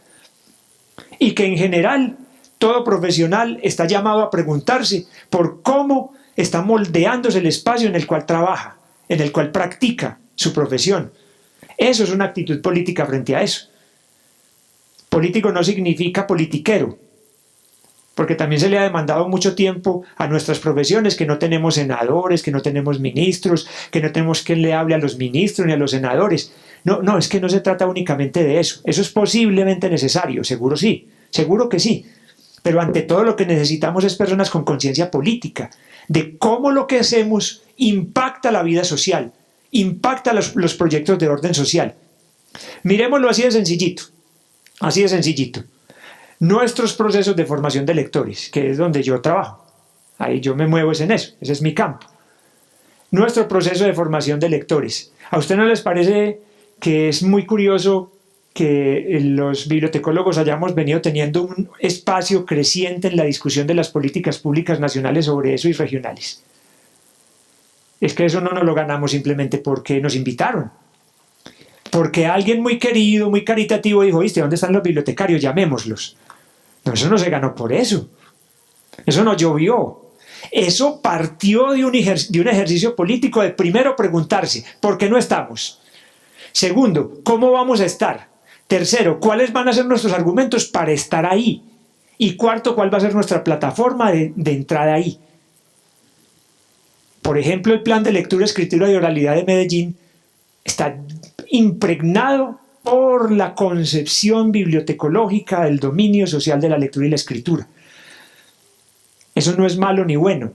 Y que en general todo profesional está llamado a preguntarse por cómo está moldeándose el espacio en el cual trabaja, en el cual practica su profesión. Eso es una actitud política frente a eso. Político no significa politiquero, porque también se le ha demandado mucho tiempo a nuestras profesiones que no tenemos senadores, que no tenemos ministros, que no tenemos quien le hable a los ministros ni a los senadores. No, es que no se trata únicamente de eso. Eso es posiblemente necesario, seguro sí, seguro que sí. Pero ante todo lo que necesitamos es personas con conciencia política, de cómo lo que hacemos impacta la vida social, impacta los proyectos de orden social. Miremoslo así de sencillito, así de sencillito. Nuestros procesos de formación de lectores, que es donde yo trabajo, ahí yo me muevo en eso, ese es mi campo. Nuestro proceso de formación de lectores. ¿A usted no les parece que es muy curioso que los bibliotecólogos hayamos venido teniendo un espacio creciente en la discusión de las políticas públicas nacionales sobre eso y regionales? Es que eso no nos lo ganamos simplemente porque nos invitaron. Porque alguien muy querido, muy caritativo dijo, ¿viste? ¿Dónde están los bibliotecarios? Llamémoslos. No, eso no se ganó por eso. Eso no llovió. Eso partió de un ejercicio político de primero preguntarse, ¿por qué no estamos? Segundo, ¿cómo vamos a estar? Tercero, ¿cuáles van a ser nuestros argumentos para estar ahí? Y cuarto, ¿cuál va a ser nuestra plataforma de entrada ahí? Por ejemplo, el plan de lectura, escritura y oralidad de Medellín está impregnado por la concepción bibliotecológica del dominio social de la lectura y la escritura. Eso no es malo ni bueno.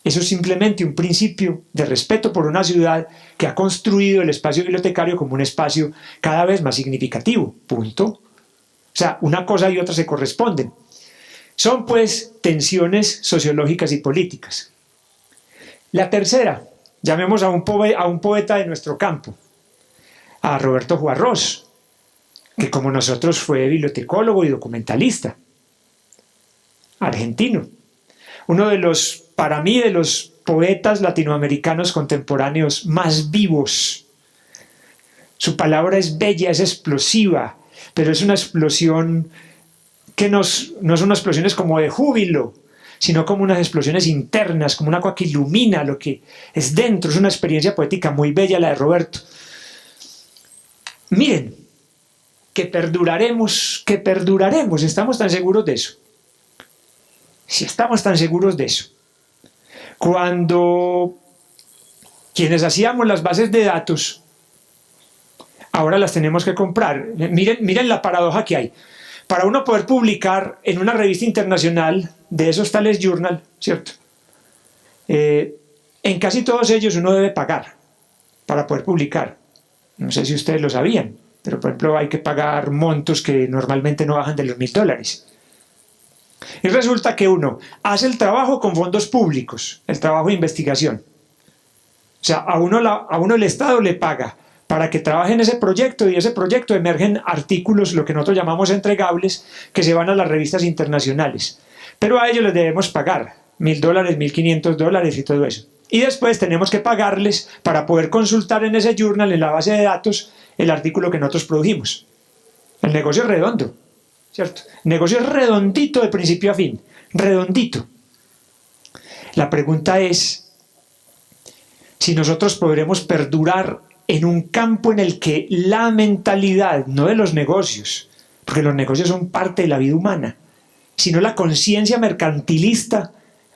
Eso es simplemente un principio de respeto por una ciudad que ha construido el espacio bibliotecario como un espacio cada vez más significativo. Punto. O sea, una cosa y otra se corresponden. Son pues tensiones sociológicas y políticas. La tercera, llamemos a un poeta de nuestro campo, a Roberto Juarros, que como nosotros fue bibliotecólogo y documentalista, argentino. Uno de los, para mí, de los poetas latinoamericanos contemporáneos más vivos. Su palabra es bella, es explosiva, pero es una explosión que no son unas explosiones como de júbilo, sino como unas explosiones internas, como una cosa que ilumina lo que es dentro. Es una experiencia poética muy bella la de Roberto. Miren, que perduraremos, estamos tan seguros de eso. Si estamos tan seguros de eso. Cuando quienes hacíamos las bases de datos, ahora las tenemos que comprar. Miren la paradoja que hay. Para uno poder publicar en una revista internacional de esos tales journal, ¿cierto? En casi todos ellos uno debe pagar para poder publicar. No sé si ustedes lo sabían, pero por ejemplo hay que pagar montos que normalmente no bajan de los $1000. Y resulta que uno hace el trabajo con fondos públicos, el trabajo de investigación. O sea, a uno el Estado le paga para que trabaje en ese proyecto, y de ese proyecto emergen artículos, lo que nosotros llamamos entregables, que se van a las revistas internacionales. Pero a ellos les debemos pagar $1000, $1500 y todo eso. Y después tenemos que pagarles para poder consultar en ese journal, en la base de datos, el artículo que nosotros produjimos. El negocio es redondo, ¿cierto? El negocio es redondito de principio a fin, redondito. La pregunta es si nosotros podremos perdurar en un campo en el que la mentalidad, no de los negocios, porque los negocios son parte de la vida humana, sino la conciencia mercantilista,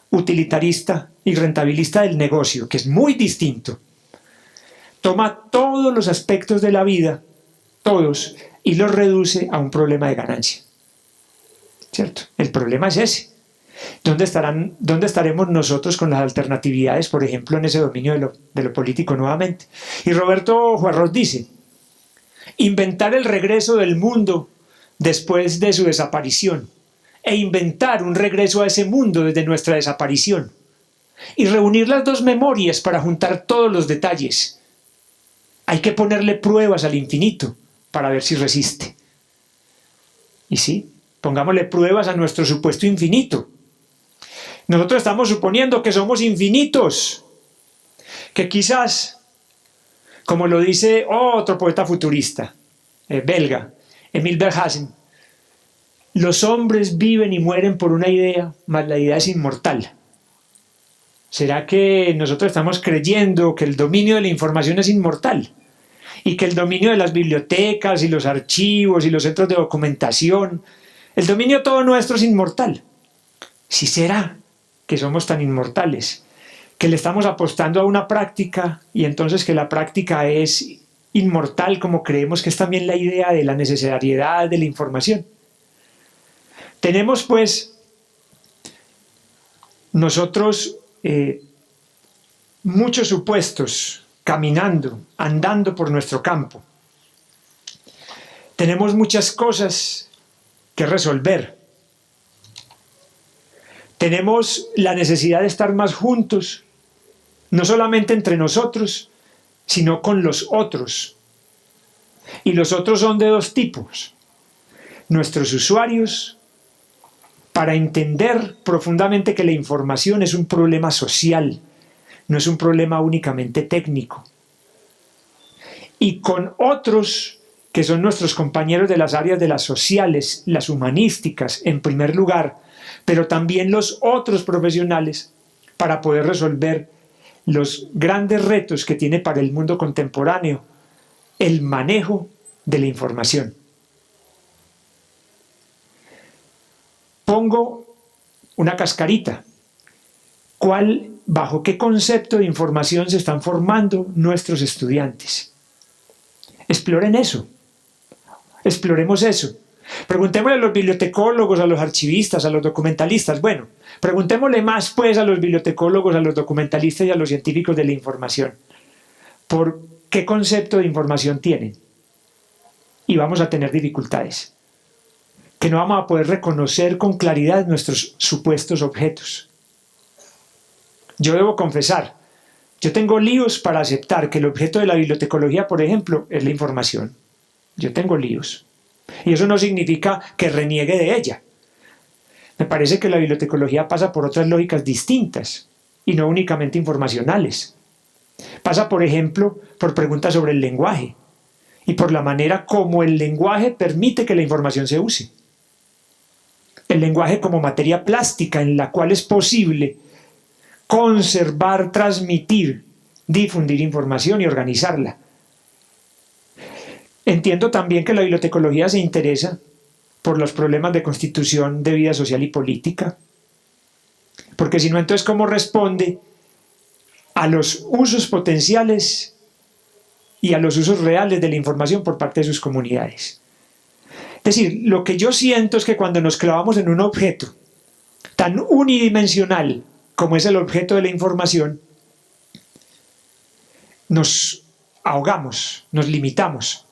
utilitarista y rentabilista del negocio, que es muy distinto, toma todos los aspectos de la vida, todos, y los reduce a un problema de ganancia. ¿Cierto? El problema es ese. ¿Dónde estaremos nosotros con las alternatividades, por ejemplo, en ese dominio de lo político nuevamente? Y Roberto Juarros dice, inventar el regreso del mundo después de su desaparición, e inventar un regreso a ese mundo desde nuestra desaparición, y reunir las dos memorias para juntar todos los detalles. Hay que ponerle pruebas al infinito para ver si resiste. Y sí, pongámosle pruebas a nuestro supuesto infinito. Nosotros estamos suponiendo que somos infinitos, que quizás, como lo dice otro poeta futurista belga, Emile Verhaeren, los hombres viven y mueren por una idea, mas la idea es inmortal. ¿Será que nosotros estamos creyendo que el dominio de la información es inmortal? Y que el dominio de las bibliotecas y los archivos y los centros de documentación, el dominio todo nuestro es inmortal. ¿Sí será que somos tan inmortales, que le estamos apostando a una práctica y entonces que la práctica es inmortal, como creemos que es también la idea de la necesariedad de la información? Tenemos pues nosotros muchos supuestos caminando, andando por nuestro campo. Tenemos muchas cosas que resolver. Tenemos la necesidad de estar más juntos, no solamente entre nosotros, sino con los otros. Y los otros son de dos tipos. Nuestros usuarios, para entender profundamente que la información es un problema social, no es un problema únicamente técnico. Y con otros, que son nuestros compañeros de las áreas de las sociales, las humanísticas, en primer lugar, pero también los otros profesionales, para poder resolver los grandes retos que tiene para el mundo contemporáneo el manejo de la información. Pongo una cascarita. ¿Bajo qué concepto de información se están formando nuestros estudiantes? Exploren eso. Exploremos eso. Preguntémosle a los bibliotecólogos, a los archivistas, a los documentalistas. Bueno, preguntémosle más pues a los bibliotecólogos, a los documentalistas y a los científicos de la información. ¿Por qué concepto de información tienen? Y vamos a tener dificultades. Que no vamos a poder reconocer con claridad nuestros supuestos objetos. Yo debo confesar, yo tengo líos para aceptar que el objeto de la bibliotecología, por ejemplo, es la información. Yo tengo líos. Y eso no significa que reniegue de ella. Me parece que la bibliotecología pasa por otras lógicas distintas y no únicamente informacionales. Pasa, por ejemplo, por preguntas sobre el lenguaje y por la manera como el lenguaje permite que la información se use. El lenguaje como materia plástica en la cual es posible conservar, transmitir, difundir información y organizarla. Entiendo también que la bibliotecología se interesa por los problemas de constitución de vida social y política, porque si no, entonces, ¿cómo responde a los usos potenciales y a los usos reales de la información por parte de sus comunidades? Es decir, lo que yo siento es que cuando nos clavamos en un objeto tan unidimensional como es el objeto de la información, nos ahogamos, nos limitamos.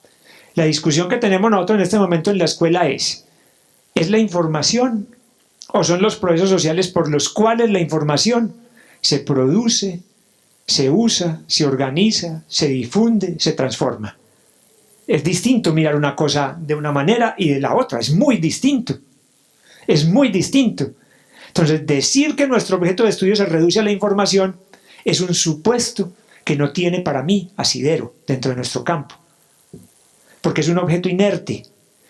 La discusión que tenemos nosotros en este momento en la escuela ¿es la información o son los procesos sociales por los cuales la información se produce, se usa, se organiza, se difunde, se transforma? Es distinto mirar una cosa de una manera y de la otra, es muy distinto. Es muy distinto. Entonces, decir que nuestro objeto de estudio se reduce a la información es un supuesto que no tiene para mí asidero dentro de nuestro campo. Porque es un objeto inerte.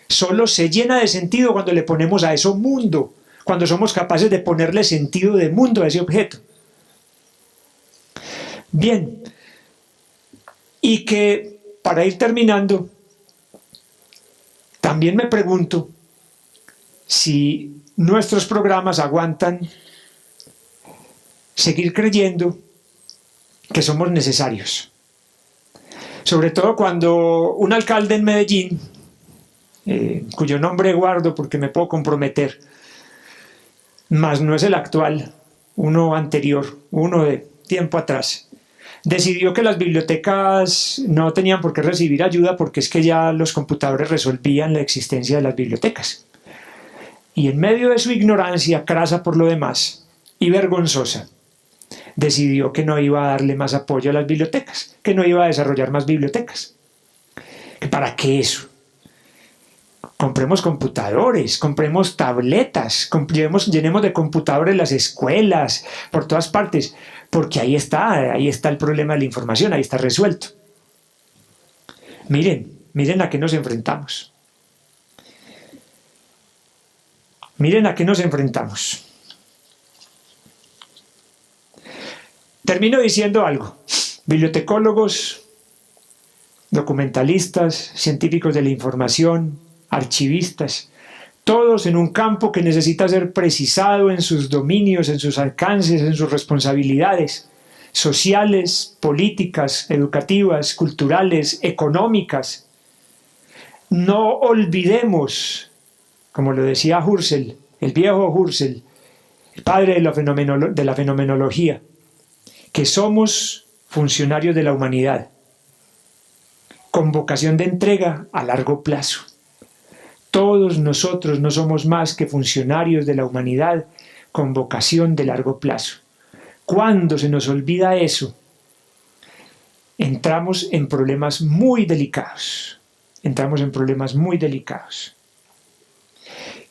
Solo se llena de sentido cuando le ponemos a eso mundo, cuando somos capaces de ponerle sentido de mundo a ese objeto. Bien, y que para ir terminando, también me pregunto si nuestros programas aguantan seguir creyendo que somos necesarios. Sobre todo cuando un alcalde en Medellín, cuyo nombre guardo porque me puedo comprometer, mas no es el actual, uno anterior, uno de tiempo atrás, decidió que las bibliotecas no tenían por qué recibir ayuda porque es que ya los computadores resolvían la existencia de las bibliotecas. Y en medio de su ignorancia, crasa por lo demás y vergonzosa, decidió que no iba a darle más apoyo a las bibliotecas, que no iba a desarrollar más bibliotecas. ¿Para qué eso? Compremos computadores, compremos tabletas, llenemos de computadores las escuelas, por todas partes, porque ahí está el problema de la información, ahí está resuelto. Miren a qué nos enfrentamos. Miren a qué nos enfrentamos. Termino diciendo algo. Bibliotecólogos, documentalistas, científicos de la información, archivistas, todos en un campo que necesita ser precisado en sus dominios, en sus alcances, en sus responsabilidades sociales, políticas, educativas, culturales, económicas. No olvidemos, como lo decía Husserl, el viejo Husserl, el padre de la fenomenología, que somos funcionarios de la humanidad, con vocación de entrega a largo plazo. Todos nosotros no somos más que funcionarios de la humanidad con vocación de largo plazo. Cuando se nos olvida eso, entramos en problemas muy delicados.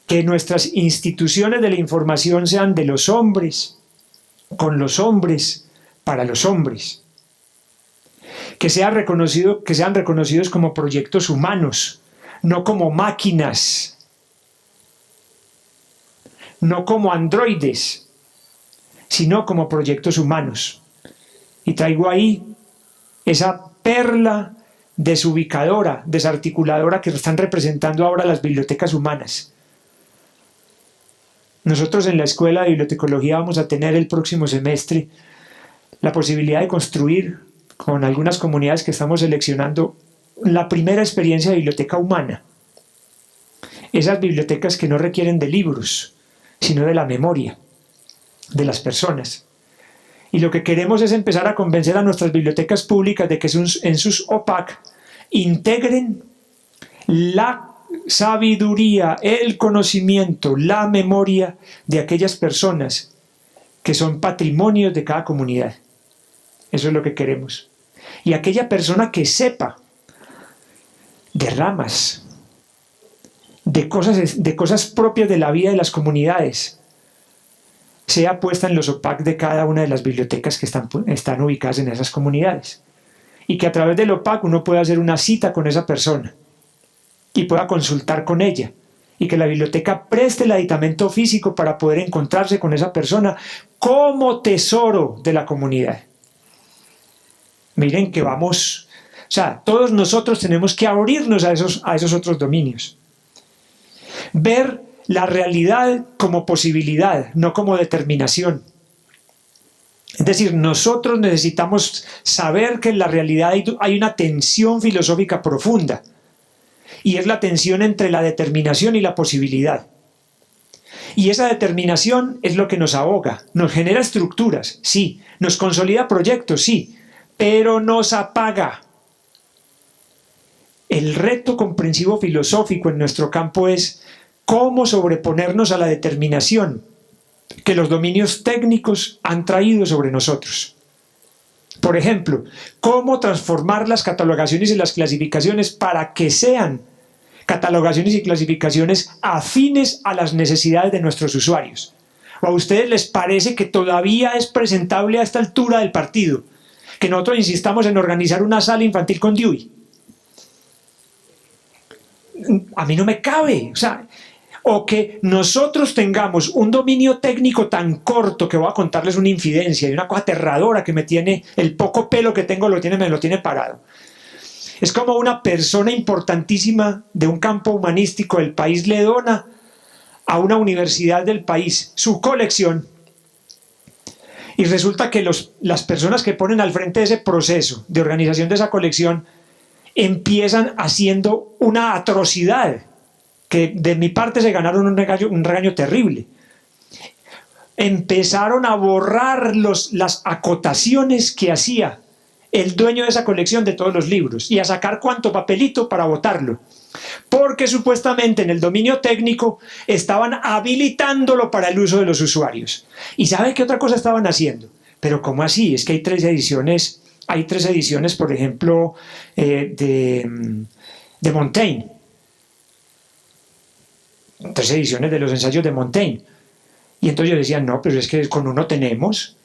Que nuestras instituciones de la información sean de los hombres, con los hombres, para los hombres. Que sean reconocidos como proyectos humanos, no como máquinas, no como androides, sino como proyectos humanos. Y traigo ahí esa perla desubicadora, desarticuladora que están representando ahora las bibliotecas humanas. Nosotros en la Escuela de Bibliotecología vamos a tener el próximo semestre la posibilidad de construir con algunas comunidades que estamos seleccionando la primera experiencia de biblioteca humana. Esas bibliotecas que no requieren de libros, sino de la memoria de las personas. Y lo que queremos es empezar a convencer a nuestras bibliotecas públicas de que en sus OPAC integren la sabiduría, el conocimiento, la memoria de aquellas personas que son patrimonios de cada comunidad. Eso es lo que queremos. Y aquella persona que sepa de ramas, de cosas propias de la vida de las comunidades, sea puesta en los OPAC de cada una de las bibliotecas que están ubicadas en esas comunidades. Y que a través del OPAC uno pueda hacer una cita con esa persona y pueda consultar con ella. Y que la biblioteca preste el aditamento físico para poder encontrarse con esa persona como tesoro de la comunidad. Miren que vamos, o sea, todos nosotros tenemos que abrirnos a esos otros dominios. Ver la realidad como posibilidad, no como determinación. Es decir, nosotros necesitamos saber que en la realidad hay una tensión filosófica profunda, y es la tensión entre la determinación y la posibilidad. Y esa determinación es lo que nos ahoga, nos genera estructuras, sí, nos consolida proyectos, sí, pero nos apaga. El reto comprensivo filosófico en nuestro campo es cómo sobreponernos a la determinación que los dominios técnicos han traído sobre nosotros. Por ejemplo, cómo transformar las catalogaciones y las clasificaciones para que sean catalogaciones y clasificaciones afines a las necesidades de nuestros usuarios. ¿O a ustedes les parece que todavía es presentable a esta altura del partido que nosotros insistamos en organizar una sala infantil con Dewey? A mí no me cabe, o que nosotros tengamos un dominio técnico tan corto, que voy a contarles una infidencia y una cosa aterradora que me tiene, el poco pelo que tengo me lo tiene parado. Es como una persona importantísima de un campo humanístico del país le dona a una universidad del país su colección, y resulta que las personas que ponen al frente de ese proceso de organización de esa colección empiezan haciendo una atrocidad que de mi parte se ganaron un regaño terrible. Empezaron a borrar las acotaciones que hacía el dueño de esa colección de todos los libros y a sacar cuanto papelito para botarlo, porque supuestamente en el dominio técnico estaban habilitándolo para el uso de los usuarios. ¿Y sabe qué otra cosa estaban haciendo? Pero ¿cómo así? Es que hay tres ediciones, por ejemplo, de Montaigne. 3 ediciones de los ensayos de Montaigne. Y entonces yo decía, no, pero es que con uno tenemos.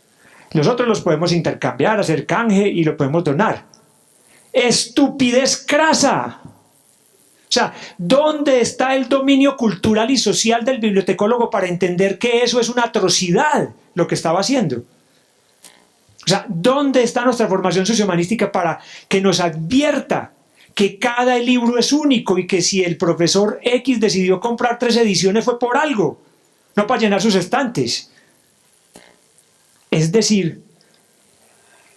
Los otros los podemos intercambiar, hacer canje y lo podemos donar. ¡Estupidez crasa! O sea, ¿dónde está el dominio cultural y social del bibliotecólogo para entender que eso es una atrocidad lo que estaba haciendo? O sea, ¿dónde está nuestra formación sociohumanística para que nos advierta que cada libro es único y que si el profesor X decidió comprar 3 ediciones fue por algo, no para llenar sus estantes? Es decir,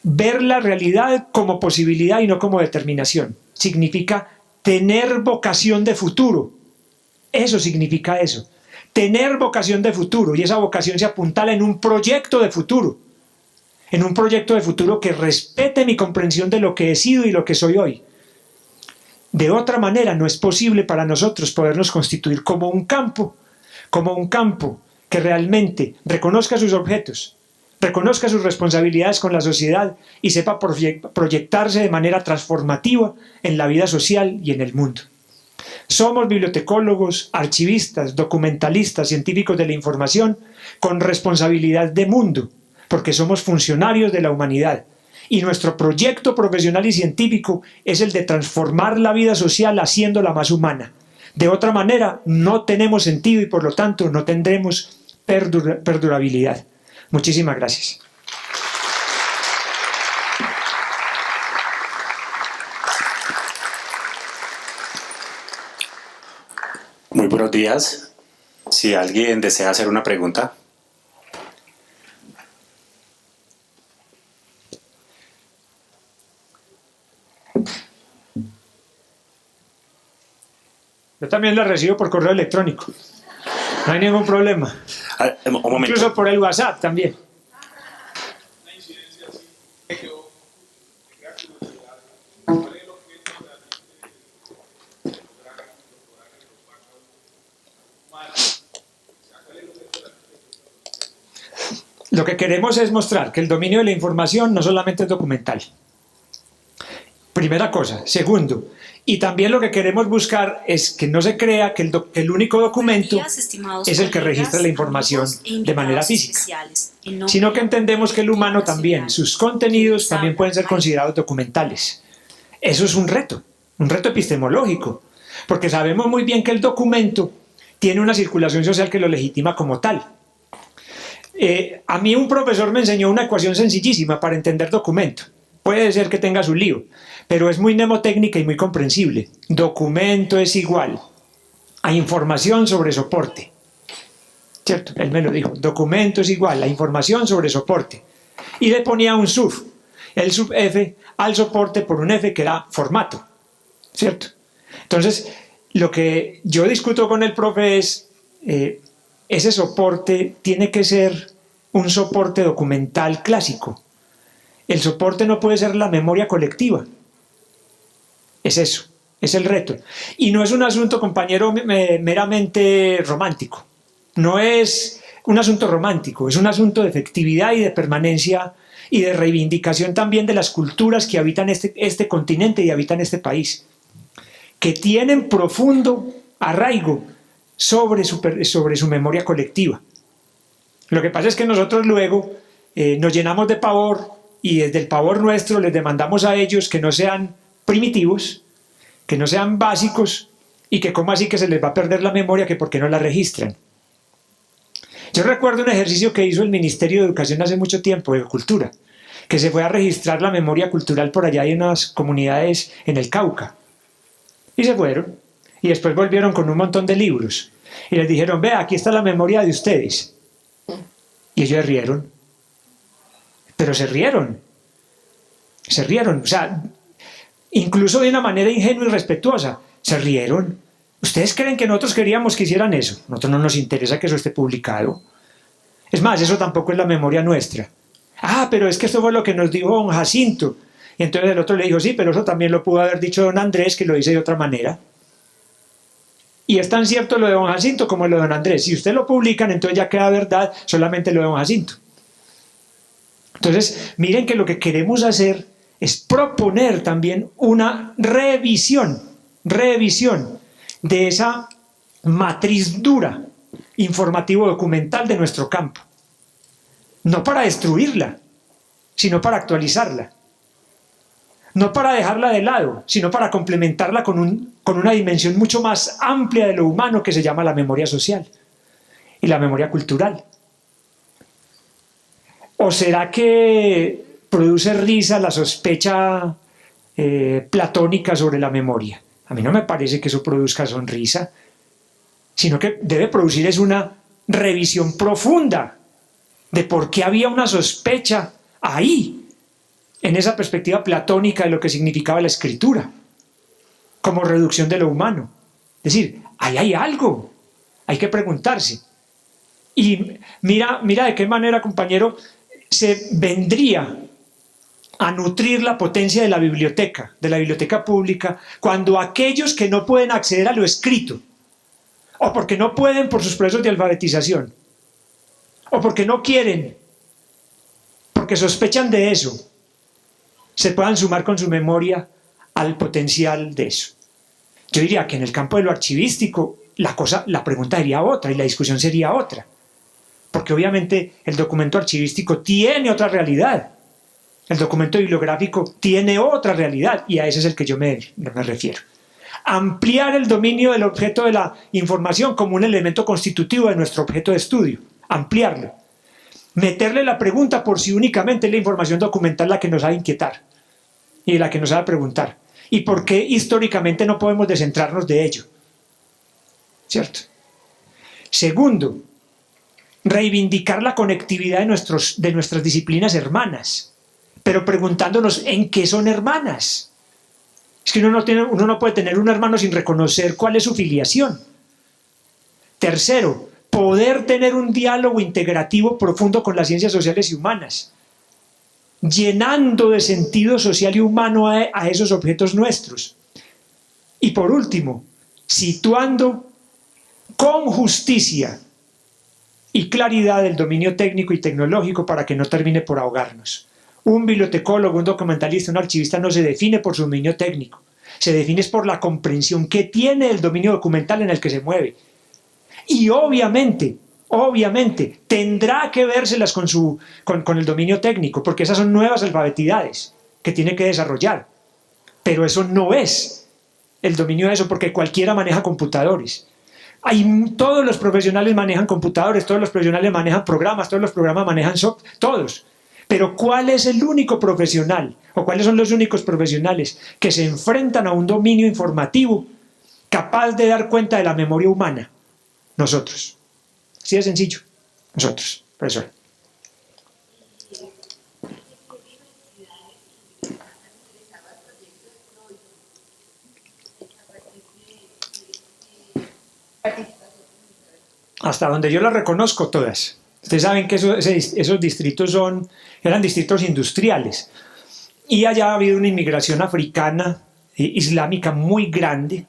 ver la realidad como posibilidad y no como determinación. Significa tener vocación de futuro. Eso significa eso. Tener vocación de futuro, y esa vocación se apuntala en un proyecto de futuro. En un proyecto de futuro que respete mi comprensión de lo que he sido y lo que soy hoy. De otra manera, no es posible para nosotros podernos constituir como un campo que realmente reconozca sus objetos, reconozca sus responsabilidades con la sociedad y sepa proyectarse de manera transformativa en la vida social y en el mundo. Somos bibliotecólogos, archivistas, documentalistas, científicos de la información con responsabilidad de mundo, porque somos funcionarios de la humanidad. Y nuestro proyecto profesional y científico es el de transformar la vida social haciéndola más humana. De otra manera, no tenemos sentido y por lo tanto no tendremos perdurabilidad. Muchísimas gracias. Muy buenos días. Si alguien desea hacer una pregunta. Yo también la recibo por correo electrónico. No hay ningún problema. Un momento. Incluso por el WhatsApp también. Lo que queremos es mostrar que el dominio de la información no solamente es documental. Primera cosa. Segundo, y también lo que queremos buscar es que no se crea que el único documento es el que registra la información de manera física, sino que entendemos que el humano también, sus contenidos también pueden ser considerados documentales. Eso es un reto epistemológico, porque sabemos muy bien que el documento tiene una circulación social que lo legitima como tal. A mí un profesor me enseñó una ecuación sencillísima para entender documento. Puede ser que tenga su lío, pero es muy mnemotécnica y muy comprensible. Documento es igual a información sobre soporte. ¿Cierto? Él me lo dijo. Documento es igual a información sobre soporte. Y le ponía un sub. El sub F al soporte por un F que era formato. ¿Cierto? Entonces, lo que yo discuto con el profe es... ese soporte tiene que ser un soporte documental clásico. El soporte no puede ser la memoria colectiva. Es eso, es el reto. Y no es un asunto, compañero, meramente romántico. No es un asunto romántico, es un asunto de efectividad y de permanencia y de reivindicación también de las culturas que habitan este continente y habitan este país, que tienen profundo arraigo sobre su memoria colectiva. Lo que pasa es que nosotros luego nos llenamos de pavor y desde el pavor nuestro les demandamos a ellos que no sean primitivos, que no sean básicos y que cómo así que se les va a perder la memoria, que por qué no la registran. Yo recuerdo un ejercicio que hizo el Ministerio de Educación hace mucho tiempo, de Cultura, que se fue a registrar la memoria cultural por allá en unas comunidades en el Cauca. Y se fueron. Y después volvieron con un montón de libros. Y les dijeron, vea, aquí está la memoria de ustedes. Y ellos se rieron. Pero se rieron. Se rieron. O sea, incluso de una manera ingenua y respetuosa. Se rieron. ¿Ustedes creen que nosotros queríamos que hicieran eso? A nosotros no nos interesa que eso esté publicado. Es más, eso tampoco es la memoria nuestra. Ah, pero es que esto fue lo que nos dijo don Jacinto. Y entonces el otro le dijo, sí, pero eso también lo pudo haber dicho don Andrés, que lo dice de otra manera. Y es tan cierto lo de don Jacinto como lo de don Andrés. Si ustedes lo publican, entonces ya queda verdad solamente lo de don Jacinto. Entonces, miren que lo que queremos hacer es proponer también una revisión de esa matriz dura informativo-documental de nuestro campo. No para destruirla, sino para actualizarla. No para dejarla de lado, sino para complementarla con una dimensión mucho más amplia de lo humano que se llama la memoria social y la memoria cultural. ¿O será que produce risa la sospecha platónica sobre la memoria? A mí no me parece que eso produzca sonrisa, sino que debe producir es una revisión profunda de por qué había una sospecha ahí, en esa perspectiva platónica de lo que significaba la escritura, como reducción de lo humano. Es decir, ahí hay algo, hay que preguntarse. Y mira de qué manera, compañero, se vendría a nutrir la potencia de la biblioteca pública, cuando aquellos que no pueden acceder a lo escrito, o porque no pueden por sus procesos de alfabetización, o porque no quieren, porque sospechan de eso, se puedan sumar con su memoria al potencial de eso. Yo diría que en el campo de lo archivístico la pregunta sería otra y la discusión sería otra, porque obviamente el documento archivístico tiene otra realidad, el documento bibliográfico tiene otra realidad, y a ese es el que yo me refiero. Ampliar el dominio del objeto de la información como un elemento constitutivo de nuestro objeto de estudio, ampliarlo. Meterle la pregunta por si únicamente es la información documental la que nos ha de inquietar y la que nos ha de preguntar. ¿Y por qué históricamente no podemos descentrarnos de ello? ¿Cierto? Segundo, reivindicar la conectividad de nuestras disciplinas hermanas, pero preguntándonos en qué son hermanas. Es que uno no puede tener un hermano sin reconocer cuál es su filiación. Tercero, poder tener un diálogo integrativo profundo con las ciencias sociales y humanas, llenando de sentido social y humano a esos objetos nuestros. Y por último, situando con justicia y claridad el dominio técnico y tecnológico para que no termine por ahogarnos. Un bibliotecólogo, un documentalista, un archivista no se define por su dominio técnico, se define por la comprensión que tiene del dominio documental en el que se mueve. Y obviamente, tendrá que vérselas con el dominio técnico, porque esas son nuevas alfabetidades que tiene que desarrollar. Pero eso no es el dominio de eso, porque cualquiera maneja computadores. Todos los profesionales manejan computadores, todos los profesionales manejan programas, todos los programas manejan software, todos. Pero ¿cuál es el único profesional, o cuáles son los únicos profesionales que se enfrentan a un dominio informativo capaz de dar cuenta de la memoria humana? Nosotros. Así de sencillo. Nosotros, profesor. Hasta donde yo las reconozco todas. Ustedes saben que esos distritos eran distritos industriales. Y allá ha habido una inmigración africana, islámica muy grande,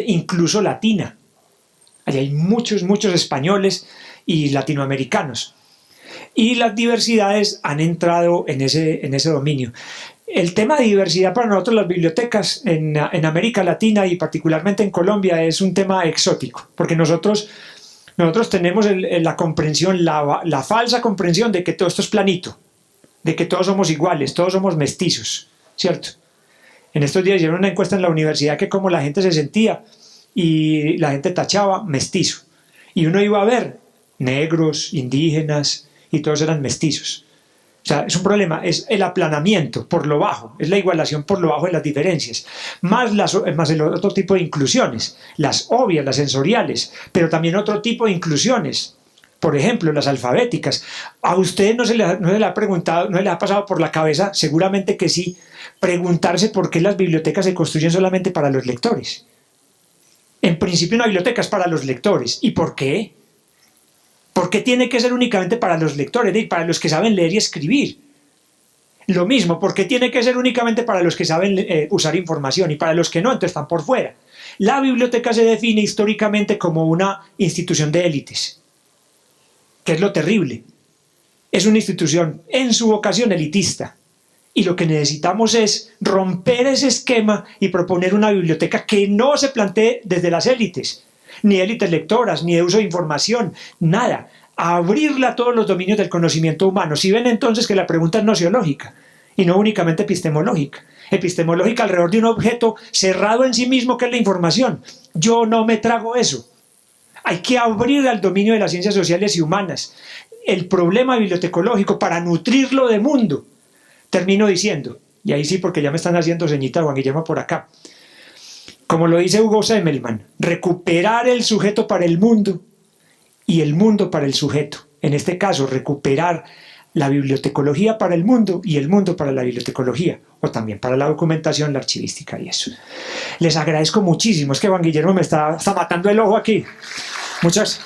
incluso latina. Allá hay muchos españoles y latinoamericanos. Y las diversidades han entrado en ese dominio. El tema de diversidad para nosotros, las bibliotecas en América Latina y particularmente en Colombia, es un tema exótico, porque nosotros tenemos la comprensión, la falsa comprensión de que todo esto es planito, de que todos somos iguales, todos somos mestizos, ¿cierto? En estos días hicieron una encuesta en la universidad que cómo la gente se sentía, y la gente tachaba mestizo. Y uno iba a ver negros, indígenas, y todos eran mestizos. O sea, es un problema, es el aplanamiento por lo bajo, es la igualación por lo bajo de las diferencias, más el otro tipo de inclusiones, las obvias, las sensoriales, pero también otro tipo de inclusiones, por ejemplo, las alfabéticas. ¿A usted no se le ha preguntado, no le ha pasado por la cabeza, seguramente que sí, preguntarse por qué las bibliotecas se construyen solamente para los lectores? En principio una biblioteca es para los lectores. ¿Y por qué? ¿Por qué tiene que ser únicamente para los lectores, para los que saben leer y escribir? Lo mismo, ¿por qué tiene que ser únicamente para los que saben usar información y para los que no, entonces están por fuera? La biblioteca se define históricamente como una institución de élites, que es lo terrible. Es una institución en su vocación elitista. Y lo que necesitamos es romper ese esquema y proponer una biblioteca que no se plantee desde las élites, ni élites lectoras, ni de uso de información, nada. Abrirla a todos los dominios del conocimiento humano. Si ven entonces que la pregunta es nociológica y no únicamente epistemológica. Epistemológica alrededor de un objeto cerrado en sí mismo que es la información. Yo no me trago eso. Hay que abrir al dominio de las ciencias sociales y humanas el problema bibliotecológico para nutrirlo de mundo. Termino diciendo, y ahí sí porque ya me están haciendo señita Juan Guillermo por acá, como lo dice Hugo Semmelmann, recuperar el sujeto para el mundo y el mundo para el sujeto. En este caso, recuperar la bibliotecología para el mundo y el mundo para la bibliotecología, o también para la documentación, la archivística y eso. Les agradezco muchísimo, es que Juan Guillermo me está matando el ojo aquí. Muchas